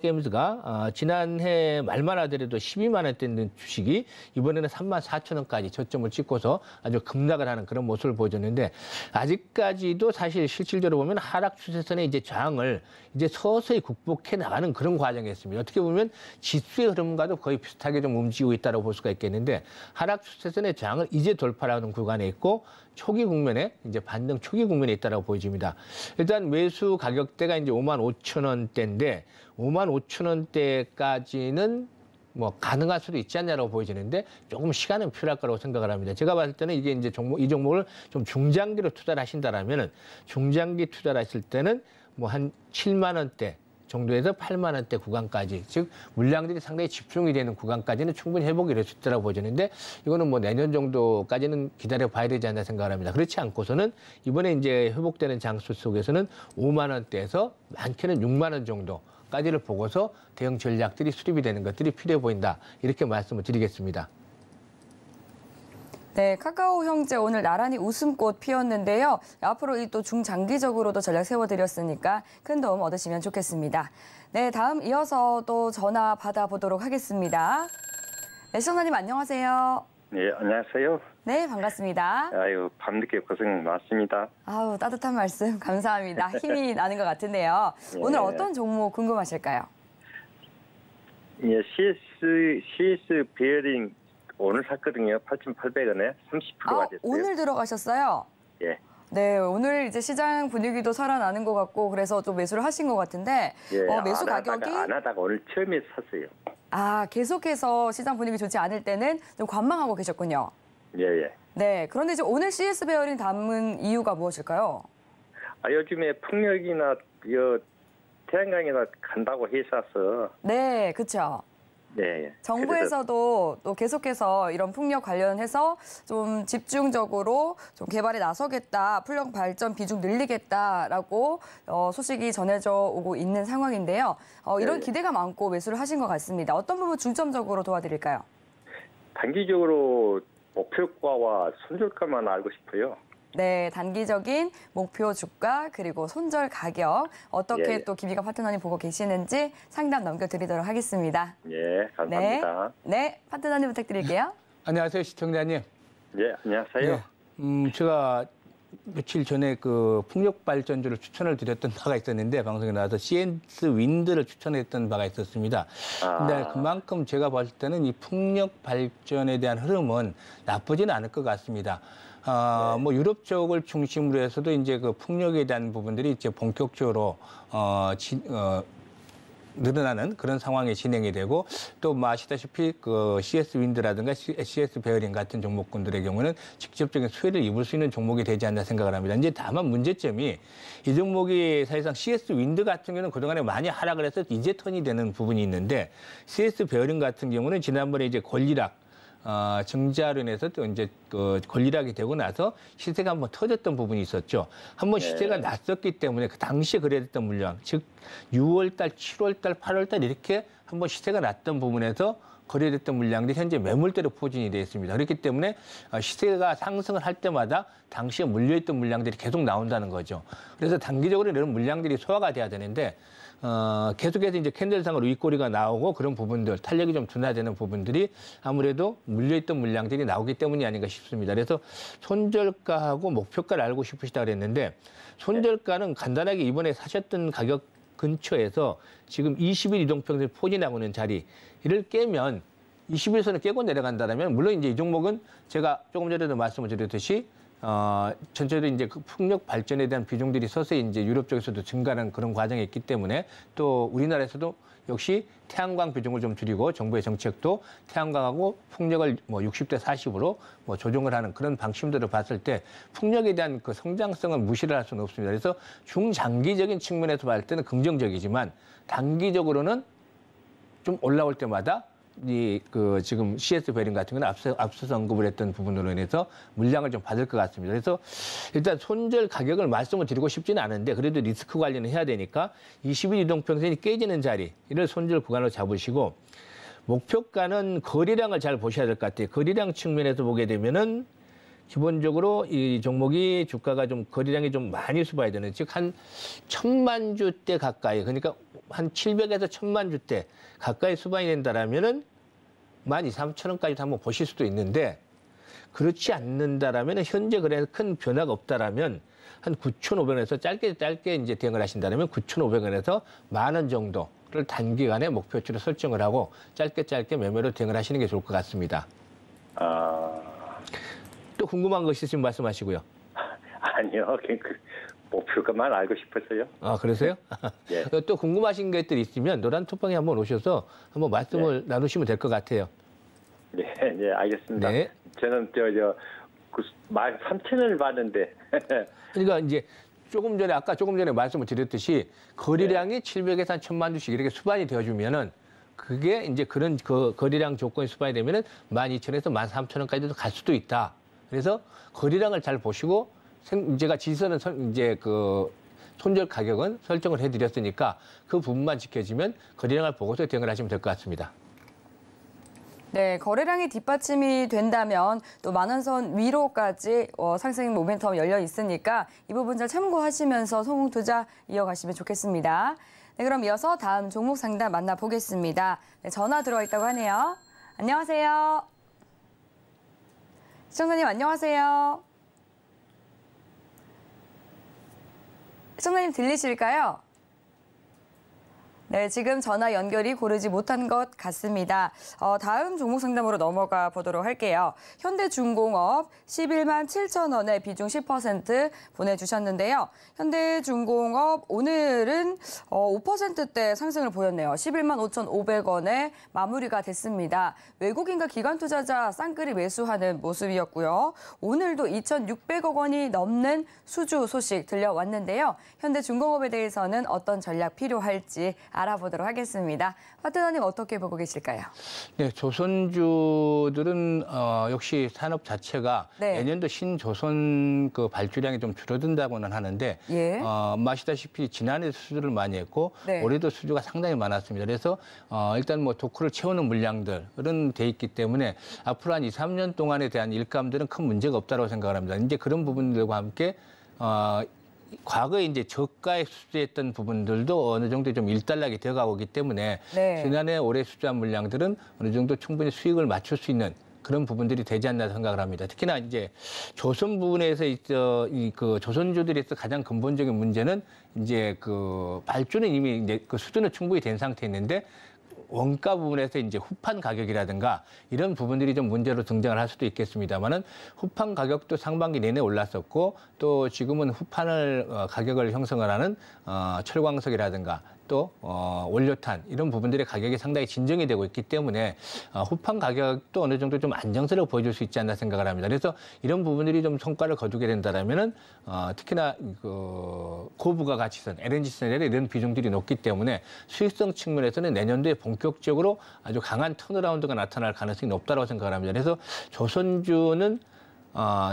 게임즈가 지난해 말만 하더라도 12만 원대 있는 주식이 이번에는 34,000원까지 저점을 찍고서 아주 급락을 하는 그런 모습을 보여줬는데, 아직까지도 사실 실질적으로 보면 하락 추세선의 이제 저항을 이제 서서히 극복해 나가는 그런 과정이었습니다. 어떻게 보면 지수의 흐름과도 거의 비슷하게 좀 움직이고 있다고 볼 수가 있겠는데, 하락 추세선의 저항을 이제 돌파하는 구간에 있고, 초기 국면에 이제 반등 초기 국면에 있다고 보여집니다. 일단 매수 가격대가 이제 55,000원대인데 55,000원대까지는 가능할 수도 있지 않냐라고 보여지는데, 조금 시간은 필요할 거라고 생각을 합니다. 제가 봤을 때는 이게 이제 이 종목을 좀 중장기로 투자를 하신다라면은, 중장기 투자를 하실 때는 한 7만 원대 정도에서 8만 원대 구간까지, 즉 물량들이 상당히 집중이 되는 구간까지는 충분히 회복이 될 수 있다고 보여지는데, 이거는 내년 정도까지는 기다려 봐야 되지 않나 생각을 합니다. 그렇지 않고서는 이번에 이제 회복되는 장수 속에서는 5만 원대에서 많게는 6만 원 정도까지를 보고서 대응 전략들이 수립이 되는 것들이 필요해 보인다, 이렇게 말씀을 드리겠습니다. 네, 카카오 형제 오늘 나란히 웃음꽃 피웠는데요. 앞으로 이 또 중장기적으로도 전략 세워드렸으니까 큰 도움 얻으시면 좋겠습니다. 네, 다음 이어서 또 전화 받아보도록 하겠습니다. 네, 시청자님 안녕하세요. 네, 안녕하세요. 네, 반갑습니다. 아유, 밤늦게 고생 많습니다. 아우, 따뜻한 말씀 감사합니다. 힘이 나는 것 같은데요. 예. 오늘 어떤 종목 궁금하실까요? 예, CS 베어링 오늘 샀거든요. 8,800원에 30%가 됐어요. 오늘 들어가셨어요? 예. 네, 오늘 이제 시장 분위기도 살아나는 것 같고 그래서 좀 매수를 하신 것 같은데 예, 매수 가격이 안 하다가 오늘 처음에 샀어요. 계속해서 시장 분위기 좋지 않을 때는 좀 관망하고 계셨군요. 예. 네, 그런데 이제 오늘 CS 베어링 담은 이유가 무엇일까요? 요즘에 풍력이나 태양광이나 간다고 해서 네, 그렇죠. 예, 예. 정부에서도 또 계속해서 이런 풍력 관련해서 좀 집중적으로 좀 개발에 나서겠다, 풍력 발전 비중 늘리겠다라고 소식이 전해져 오고 있는 상황인데요. 이런 네. 기대가 많고 매수를 하신 것 같습니다. 어떤 부분 중점적으로 도와드릴까요? 단기적으로 목표가와 손절가만 알고 싶어요. 네, 단기적인 목표 주가 그리고 손절 가격 어떻게 예, 예. 또 김희가 파트너님 보고 계시는지 상담 넘겨드리도록 하겠습니다. 예, 감사합니다. 네, 파트너님 부탁드릴게요. 안녕하세요, 시청자님. 예, 안녕하세요. 제가 며칠 전에 그 풍력 발전주를 추천을 드렸던 바가 있었는데 방송에 나와서 CS 윈드를 추천했던 바가 있었습니다. 근데 그만큼 제가 봤을 때는 이 풍력 발전에 대한 흐름은 나쁘지는 않을 것 같습니다. 뭐 유럽 쪽을 중심으로 해서도 이제 그 풍력에 대한 부분들이 이제 본격적으로 늘어나는 그런 상황이 진행이 되고 또 뭐 아시다시피 그 CS 윈드라든가 CS 베어링 같은 종목군들의 경우는 직접적인 수혜를 입을 수 있는 종목이 되지 않나 생각을 합니다. 이제 다만 문제점이 이 종목이 사실상 CS 윈드 같은 경우는 그동안에 많이 하락을 해서 이제 턴이 되는 부분이 있는데 CS 베어링 같은 경우는 지난번에 이제 권리락 증자로 인해서 또 이제 그 권리락이 되고 나서 시세가 한번 터졌던 부분이 있었죠. 한번 시세가 났었기 때문에 그 당시에 거래됐던 물량, 즉 6월달, 7월달, 8월달 이렇게 한번 시세가 났던 부분에서 거래됐던 물량들이 현재 매물대로 포진이 되어 있습니다. 그렇기 때문에 시세가 상승을 할 때마다 당시에 물려있던 물량들이 계속 나온다는 거죠. 그래서 단기적으로 이런 물량들이 소화가 돼야 되는데 계속해서 이제 캔들상으로 윗꼬리가 나오고 그런 부분들, 탄력이 좀 둔화되는 부분들이 아무래도 물려있던 물량들이 나오기 때문이 아닌가 싶습니다. 그래서 손절가하고 목표가를 알고 싶으시다 그랬는데 손절가는 간단하게 이번에 사셨던 가격 근처에서 지금 20일 이동평균 포진하고 있는 자리를 깨면 20일선을 깨고 내려간다면 물론 이제 이 종목은 제가 조금 전에도 말씀을 드렸듯이 전체적으로 이제 그 풍력 발전에 대한 비중들이 서서히 이제 유럽 쪽에서도 증가하는 그런 과정이 있기 때문에 또 우리나라에서도 역시 태양광 비중을 좀 줄이고 정부의 정책도 태양광하고 풍력을 뭐 60대 40으로 뭐 조정을 하는 그런 방침들을 봤을 때 풍력에 대한 그 성장성은 무시를 할 수는 없습니다. 그래서 중장기적인 측면에서 봤을 때는 긍정적이지만 단기적으로는 좀 올라올 때마다 지금 CS 베어링 같은 경우는 앞서서 언급을 했던 부분으로 인해서 물량을 좀 받을 것 같습니다. 그래서 일단 손절 가격을 말씀을 드리고 싶지는 않은데 그래도 리스크 관리는 해야 되니까 20일 이동평균이 깨지는 자리를 손절 구간으로 잡으시고 목표가는 거래량을 잘 보셔야 될 것 같아요. 거래량 측면에서 보게 되면은 기본적으로 이 종목이 주가가 좀 거래량이 좀 많이 수봐야 되는 즉 한 1,000만 주대 가까이 그러니까 한 700에서 1,000만 주대 가까이 수반이 된다라면은 12,000~13,000원까지도 한번 보실 수도 있는데 그렇지 않는다라면 현재 거래에서 큰 변화가 없다라면 한 9,500원에서 짧게 이제 대응을 하신다면 9,500원에서 10,000원 정도를 단기간에 목표치로 설정을 하고 짧게 매매로 대응을 하시는 게 좋을 것 같습니다. 또 궁금한 거 있으시면 말씀하시고요. 아니요, 그 목표가만 알고 싶었어요. 그러세요? 예. 또 궁금하신 것들 있으면 노란 톡방에 한번 오셔서 한번 말씀을 나누시면 될 것 같아요. 네, 네, 알겠습니다. 네. 저는 13,000원을 받는데. 그러니까 이제 아까 조금 전에 말씀을 드렸듯이 거래량이 700에서 한 1,000만 주씩 이렇게 수반이 되어주면은 그게 이제 그런 거래량 조건이 수반이 되면은 12,000원에서 13,000원까지도 갈 수도 있다. 그래서 거래량을 잘 보시고 제가 지수는 이제 그 손절 가격은 설정을 해드렸으니까 그 부분만 지켜지면 거래량을 보고서 대응을 하시면 될 것 같습니다. 네, 거래량이 뒷받침이 된다면 또 10,000선 위로까지 상승 모멘텀 열려 있으니까 이 부분 잘 참고하시면서 소응 투자 이어가시면 좋겠습니다. 네, 그럼 이어서 다음 종목 상담 만나보겠습니다. 네, 전화 들어와 있다고 하네요. 안녕하세요. 시청자님 안녕하세요. 시청자님 들리실까요? 네, 지금 전화 연결이 고르지 못한 것 같습니다. 다음 종목 상담으로 넘어가 보도록 할게요. 현대중공업 11만 7천 원에 비중 10% 보내주셨는데요. 현대중공업 오늘은 5%대 상승을 보였네요. 11만 5,500원에 마무리가 됐습니다. 외국인과 기관 투자자 쌍끌이 매수하는 모습이었고요. 오늘도 2,600억 원이 넘는 수주 소식 들려왔는데요. 현대중공업에 대해서는 어떤 전략 필요할지 알아보도록 하겠습니다. 파트너님 어떻게 보고 계실까요? 네, 조선주들은 역시 산업 자체가 네. 내년도 신조선 그 발주량이 좀 줄어든다고는 하는데 예. 아시다시피 지난해 수주를 많이 했고 네. 올해도 수주가 상당히 많았습니다. 그래서 일단 뭐 도크를 채우는 물량들은 돼 있기 때문에 앞으로 한 2, 3년 동안에 대한 일감들은 큰 문제가 없다고 생각을 합니다. 이제 그런 부분들과 함께 과거에 이제 저가에 수주했던 부분들도 어느 정도 좀 일단락이 되어가고 있기 때문에 네. 지난해 올해 수주한 물량들은 어느 정도 충분히 수익을 맞출 수 있는 그런 부분들이 되지 않나 생각을 합니다. 특히나 이제 조선 부분에서 그 조선주들에서 가장 근본적인 문제는 이제 그 발주는 이미 이제 그 수준은 충분히 된 상태였는데 원가 부분에서 이제 후판 가격이라든가 이런 부분들이 좀 문제로 등장을 할 수도 있겠습니다만은 후판 가격도 상반기 내내 올랐었고 또 지금은 후판을 가격을 형성을 하는 철광석이라든가 또 원료탄 이런 부분들의 가격이 상당히 진정이 되고 있기 때문에 후판 가격도 어느 정도 좀 안정세를 보여줄 수 있지 않나 생각을 합니다. 그래서 이런 부분들이 좀 성과를 거두게 된다라면은 특히나 그 고부가 가치선, LNG선에 이런 비중들이 높기 때문에 수익성 측면에서는 내년도에 본격적으로 아주 강한 턴어라운드가 나타날 가능성이 높다고 생각을 합니다. 그래서 조선주는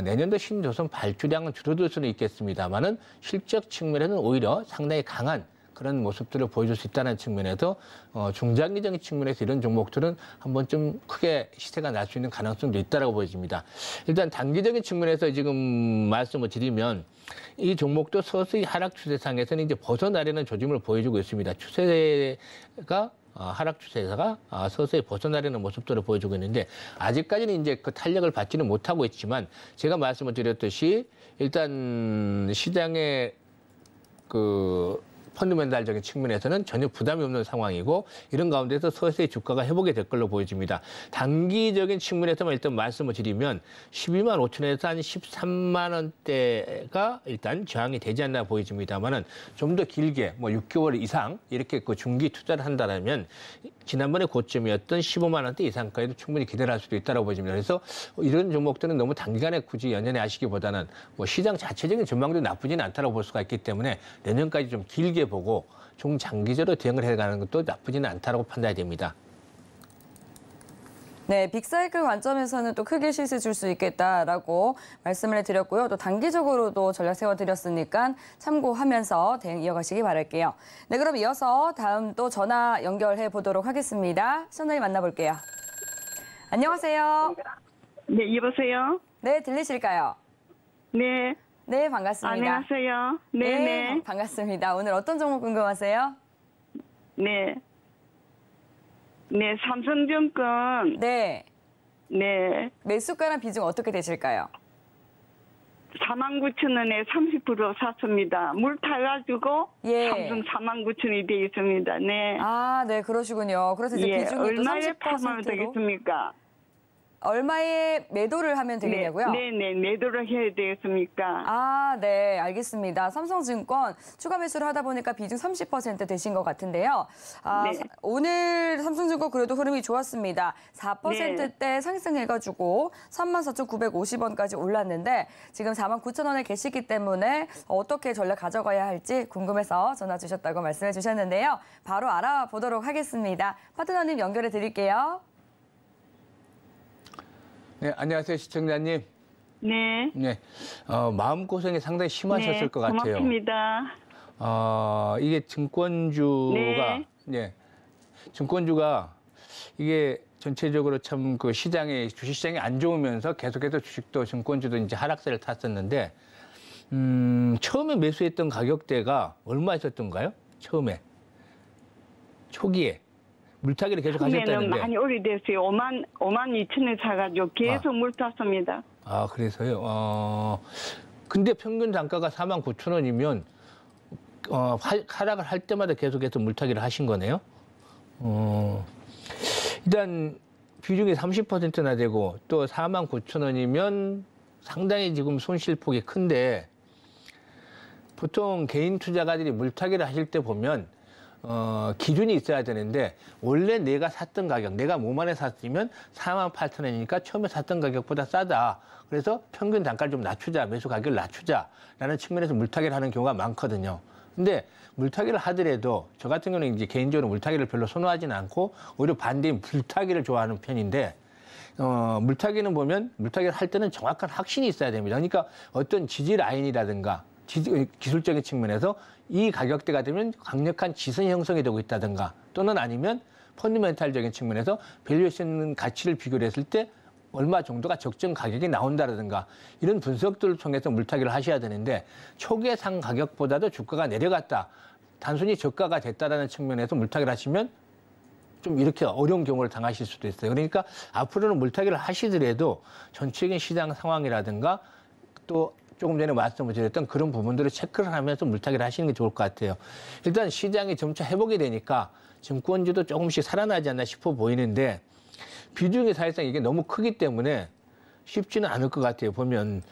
내년도 신조선 발주량은 줄어들 수는 있겠습니다만은 실적 측면에는 오히려 상당히 강한 그런 모습들을 보여줄 수 있다는 측면에서 중장기적인 측면에서 이런 종목들은 한번 좀 크게 시세가 날 수 있는 가능성도 있다고 보여집니다. 일단 단기적인 측면에서 지금 말씀을 드리면 이 종목도 서서히 하락 추세상에서는 이제 벗어나려는 조짐을 보여주고 있습니다. 추세가 하락 추세가 서서히 벗어나려는 모습들을 보여주고 있는데 아직까지는 이제 그 탄력을 받지는 못하고 있지만 제가 말씀을 드렸듯이 일단 시장의 그 펀드멘탈적인 측면에서는 전혀 부담이 없는 상황이고 이런 가운데서 서서히 주가가 회복이 될 걸로 보여집니다. 단기적인 측면에서만 일단 말씀을 드리면 12만 5천에서 한 13만 원대가 일단 저항이 되지 않나 보여집니다만은 좀 더 길게 뭐 6개월 이상 이렇게 그 중기 투자를 한다면 지난번에 고점이었던 15만 원대 이상까지도 충분히 기대를 할 수도 있다고 보여집니다. 그래서 이런 종목들은 너무 단기간에 굳이 연연해 하시기보다는 뭐 시장 자체적인 전망도 나쁘지는 않다고 볼 수가 있기 때문에 내년까지 좀 길게 보고 중장기적으로 대응을 해가는 것도 나쁘지는 않다고 판단이 됩니다. 네, 빅사이클 관점에서는 또 크게 시세 줄 수 있겠다라고 말씀을 해드렸고요. 또 단기적으로도 전략 세워드렸으니까 참고하면서 대응 이어가시기 바랄게요. 네, 그럼 이어서 다음 또 전화 연결해 보도록 하겠습니다. 시청자님 만나볼게요. 안녕하세요. 네, 여보세요? 네, 들리실까요? 네. 네, 반갑습니다. 안녕하세요. 네네. 반갑습니다. 오늘 어떤 종목 궁금하세요? 네. 네, 삼성증권. 네. 네. 매수가랑 비중 어떻게 되실까요? 49,000원에 30% 샀습니다. 물 타가지고 예. 삼성 49,000원이 되어 있습니다. 네. 아, 네, 그러시군요. 그래서 이제 예, 비중이 또 얼마에 팔면 30%로. 되겠습니까? 얼마에 매도를 하면 되겠냐고요? 네네, 매도를 해야 되겠습니까? 아, 네, 알겠습니다. 삼성증권 추가 매수를 하다 보니까 비중 30% 되신 것 같은데요. 네. 오늘 삼성증권 그래도 흐름이 좋았습니다. 4%대 네. 상승해가지고 34,950원까지 올랐는데 지금 49,000원에 계시기 때문에 어떻게 전략 가져가야 할지 궁금해서 전화 주셨다고 말씀해 주셨는데요. 바로 알아보도록 하겠습니다. 파트너님 연결해 드릴게요. 네, 안녕하세요, 시청자님. 네. 네, 마음고생이 상당히 심하셨을 네, 것 같아요. 고맙습니다. 이게 증권주가, 네, 증권주가 이게 전체적으로 참 그 시장에, 주식시장이 안 좋으면서 계속해서 주식도 증권주도 이제 하락세를 탔었는데, 처음에 매수했던 가격대가 얼마였었던가요? 처음에. 초기에. 물타기를 계속 하셨다는데. 처음에는 많이 오래됐어요. 5만 2천에 사가지고 계속 물 탔습니다. 아, 그래서요? 근데 평균 단가가 49,000원이면, 하락을 할 때마다 계속해서 물타기를 하신 거네요? 일단, 비중이 30%나 되고, 또 49,000원이면 상당히 지금 손실폭이 큰데, 보통 개인 투자가들이 물타기를 하실 때 보면, 기준이 있어야 되는데, 원래 내가 샀던 가격, 내가 5만 원에 샀으면 48,000원이니까 처음에 샀던 가격보다 싸다. 그래서 평균 단가를 좀 낮추자, 매수 가격을 낮추자라는 측면에서 물타기를 하는 경우가 많거든요. 근데 물타기를 하더라도 저 같은 경우는 이제 개인적으로 물타기를 별로 선호하지는 않고 오히려 반대인 불타기를 좋아하는 편인데 물타기는 보면 물타기를 할 때는 정확한 확신이 있어야 됩니다. 그러니까 어떤 지지 라인이라든가 기술적인 측면에서 이 가격대가 되면 강력한 지선 형성이 되고 있다든가 또는 아니면 펀더멘탈적인 측면에서 밸류에이션 가치를 비교를 했을 때 얼마 정도가 적정 가격이 나온다라든가 이런 분석들을 통해서 물타기를 하셔야 되는데 초기의 상 가격보다도 주가가 내려갔다. 단순히 저가가 됐다라는 측면에서 물타기를 하시면 좀 이렇게 어려운 경우를 당하실 수도 있어요. 그러니까 앞으로는 물타기를 하시더라도 전체적인 시장 상황이라든가 또 조금 전에 말씀을 드렸던 그런 부분들을 체크를 하면서 물타기를 하시는 게 좋을 것 같아요. 일단 시장이 점차 회복이 되니까 증권주도 조금씩 살아나지 않나 싶어 보이는데 비중이 사실상 이게 너무 크기 때문에 쉽지는 않을 것 같아요. 보면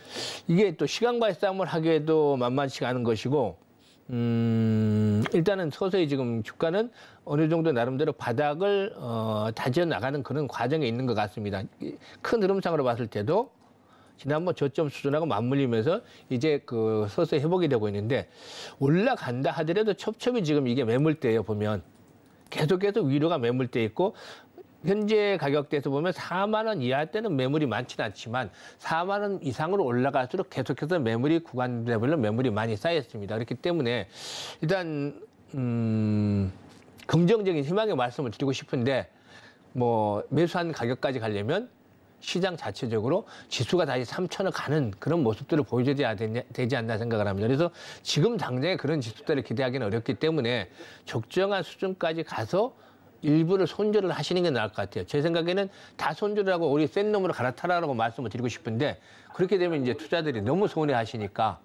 이게 또 시간과의 싸움을 하기에도 만만치가 않은 것이고 일단은 서서히 지금 주가는 어느 정도 나름대로 바닥을 다져 나가는 그런 과정에 있는 것 같습니다. 큰 흐름상으로 봤을 때도 지난번 저점 수준하고 맞물리면서 이제 그 서서히 회복이 되고 있는데 올라간다 하더라도 첩첩이 지금 이게 매물대예요. 보면 계속해서 위로가 매물대 있고 현재 가격대에서 보면 4만 원 이하 때는 매물이 많지는 않지만 4만 원 이상으로 올라갈수록 계속해서 매물이 구간대별로 매물이 많이 쌓였습니다. 그렇기 때문에 일단 긍정적인 희망의 말씀을 드리고 싶은데 뭐 매수한 가격까지 가려면 시장 자체적으로 지수가 다시 3천을 가는 그런 모습들을 보여줘야 되지 않나 생각을 합니다. 그래서 지금 당장에 그런 지수들을 기대하기는 어렵기 때문에 적정한 수준까지 가서 일부를 손절을 하시는 게 나을 것 같아요. 제 생각에는 다 손절을 하고 우리 센 놈으로 갈아타라고 말씀을 드리고 싶은데 그렇게 되면 이제 투자들이 너무 손해 하시니까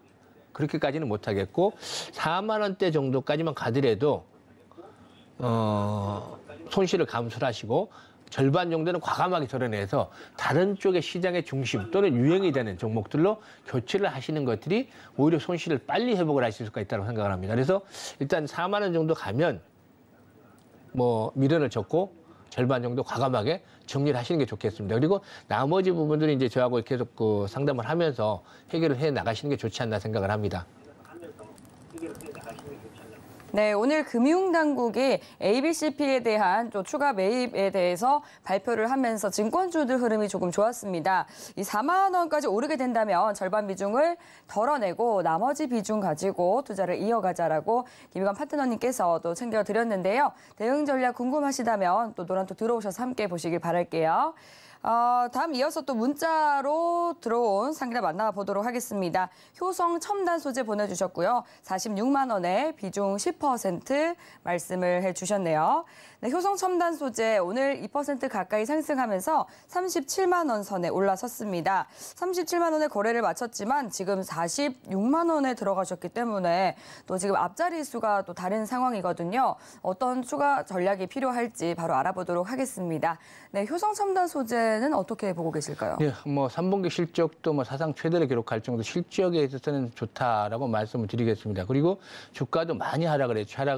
그렇게까지는 못 하겠고 4만 원대 정도까지만 가더라도 손실을 감수를 하시고 절반 정도는 과감하게 절여내서 다른 쪽의 시장의 중심 또는 유행이 되는 종목들로 교체를 하시는 것들이 오히려 손실을 빨리 회복을 하실 수가 있다고 생각을 합니다. 그래서 일단 4만 원 정도 가면 뭐 미련을 접고 절반 정도 과감하게 정리를 하시는 게 좋겠습니다. 그리고 나머지 부분들은 이제 저하고 계속 그 상담을 하면서 해결을 해 나가시는 게 좋지 않나 생각을 합니다. 네, 오늘 금융당국이 ABCP에 대한 또 추가 매입에 대해서 발표를 하면서 증권주들 흐름이 조금 좋았습니다. 이 4만 원까지 오르게 된다면 절반 비중을 덜어내고 나머지 비중 가지고 투자를 이어가자라고 김희관 파트너님께서 또 챙겨드렸는데요. 대응 전략 궁금하시다면 또 노란톡 들어오셔서 함께 보시길 바랄게요. 다음 이어서 또 문자로 들어온 상담 만나보도록 하겠습니다. 효성 첨단 소재 보내주셨고요. 46만 원에 비중 10% 말씀을 해주셨네요. 네, 효성 첨단 소재 오늘 2% 가까이 상승하면서 37만 원 선에 올라섰습니다. 37만 원에 거래를 마쳤지만 지금 46만 원에 들어가셨기 때문에 또 지금 앞자리 수가 또 다른 상황이거든요. 어떤 추가 전략이 필요할지 바로 알아보도록 하겠습니다. 네, 효성 첨단 소재는 어떻게 보고 계실까요? 예, 뭐 3분기 실적도 뭐 사상 최대를 기록할 정도 실적에 있어서는 좋다라고 말씀을 드리겠습니다. 그리고 주가도 많이 하락을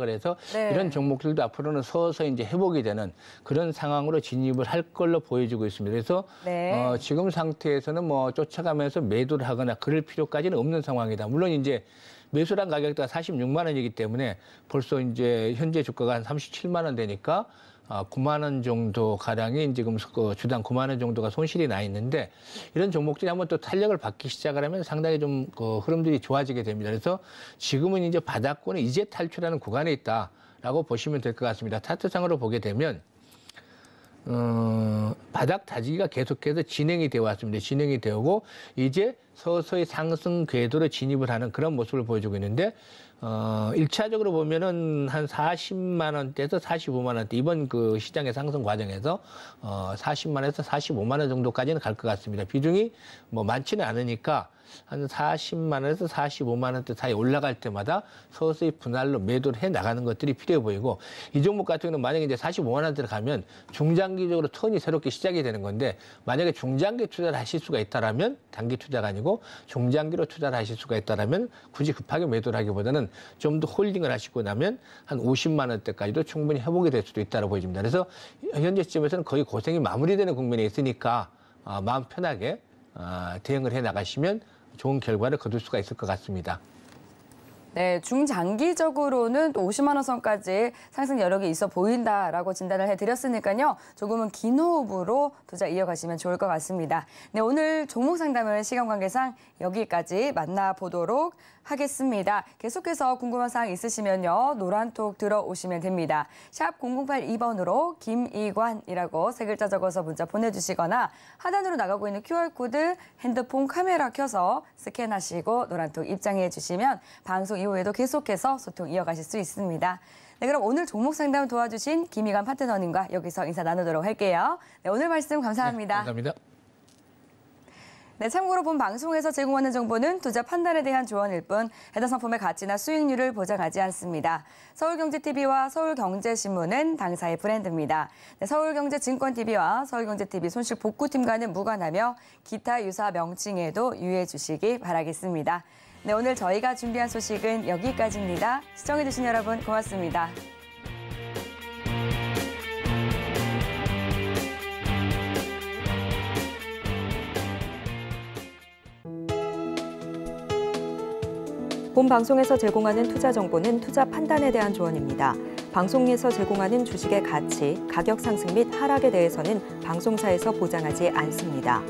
해서 네. 이런 종목들도 앞으로는 서서히 이제 회복이 되는 그런 상황으로 진입을 할 걸로 보여지고 있습니다. 그래서 네. 지금 상태에서는 뭐 쫓아가면서 매도를 하거나 그럴 필요까지는 없는 상황이다. 물론 이제 매수란 가격대가 46만 원이기 때문에 벌써 이제 현재 주가가 한 37만 원 되니까 9만 원 정도 가량이 지금 주당 9만 원 정도가 손실이 나 있는데 이런 종목들이 한번 또 탄력을 받기 시작을 하면 상당히 좀 흐름들이 좋아지게 됩니다. 그래서 지금은 이제 바닥권에 이제 탈출하는 구간에 있다라고 보시면 될 것 같습니다. 차트상으로 보게 되면 바닥 다지기가 계속해서 진행이 되어 왔습니다. 진행이 되고 이제 서서히 상승 궤도로 진입을 하는 그런 모습을 보여주고 있는데 1차적으로 보면은 한 40만 원대에서 45만 원대 이번 그 시장의 상승 과정에서 40만 원에서 45만 원 정도까지는 갈 것 같습니다. 비중이 뭐 많지는 않으니까 한 40만 원에서 45만 원대 사이 올라갈 때마다 서서히 분할로 매도를 해 나가는 것들이 필요해 보이고 이 종목 같은 경우는 만약에 이제 45만 원대를 가면 중장기적으로 턴이 새롭게 시작이 되는 건데 만약에 중장기 투자를 하실 수가 있다라면 단기 투자가 아니고 중장기로 투자를 하실 수가 있다라면 굳이 급하게 매도를 하기보다는 좀 더 홀딩을 하시고 나면 한 50만 원대까지도 충분히 회복이 될 수도 있다고 보여집니다. 그래서 현재 시점에서는 거의 고생이 마무리되는 국면에 있으니까 마음 편하게 대응을 해 나가시면 좋은 결과를 거둘 수가 있을 것 같습니다. 네, 중장기적으로는 또 50만 원 선까지 상승 여력이 있어 보인다라고 진단을 해드렸으니까요. 조금은 긴 호흡으로 투자 이어가시면 좋을 것 같습니다. 네, 오늘 종목 상담은 시간 관계상 여기까지 만나보도록 하겠습니다. 계속해서 궁금한 사항 있으시면요. 노란톡 들어오시면 됩니다. 샵 0082번으로 김이관이라고 3글자 적어서 문자 보내주시거나 하단으로 나가고 있는 QR코드 핸드폰 카메라 켜서 스캔하시고 노란톡 입장해 주시면 방송 이후에도 계속해서 소통 이어가실 수 있습니다. 네, 그럼 오늘 종목 상담 도와주신 김이관 파트너님과 여기서 인사 나누도록 할게요. 네, 오늘 말씀 감사합니다. 네, 감사합니다. 네, 참고로 본 방송에서 제공하는 정보는 투자 판단에 대한 조언일 뿐 해당 상품의 가치나 수익률을 보장하지 않습니다. 서울경제TV와 서울경제신문은 당사의 브랜드입니다. 네, 서울경제증권TV와 서울경제TV 손실복구팀과는 무관하며 기타 유사 명칭에도 유의해 주시기 바라겠습니다. 네, 오늘 저희가 준비한 소식은 여기까지입니다. 시청해주신 여러분 고맙습니다. 본 방송에서 제공하는 투자 정보는 투자 판단에 대한 조언입니다. 방송에서 제공하는 주식의 가치, 가격 상승 및 하락에 대해서는 방송사에서 보장하지 않습니다.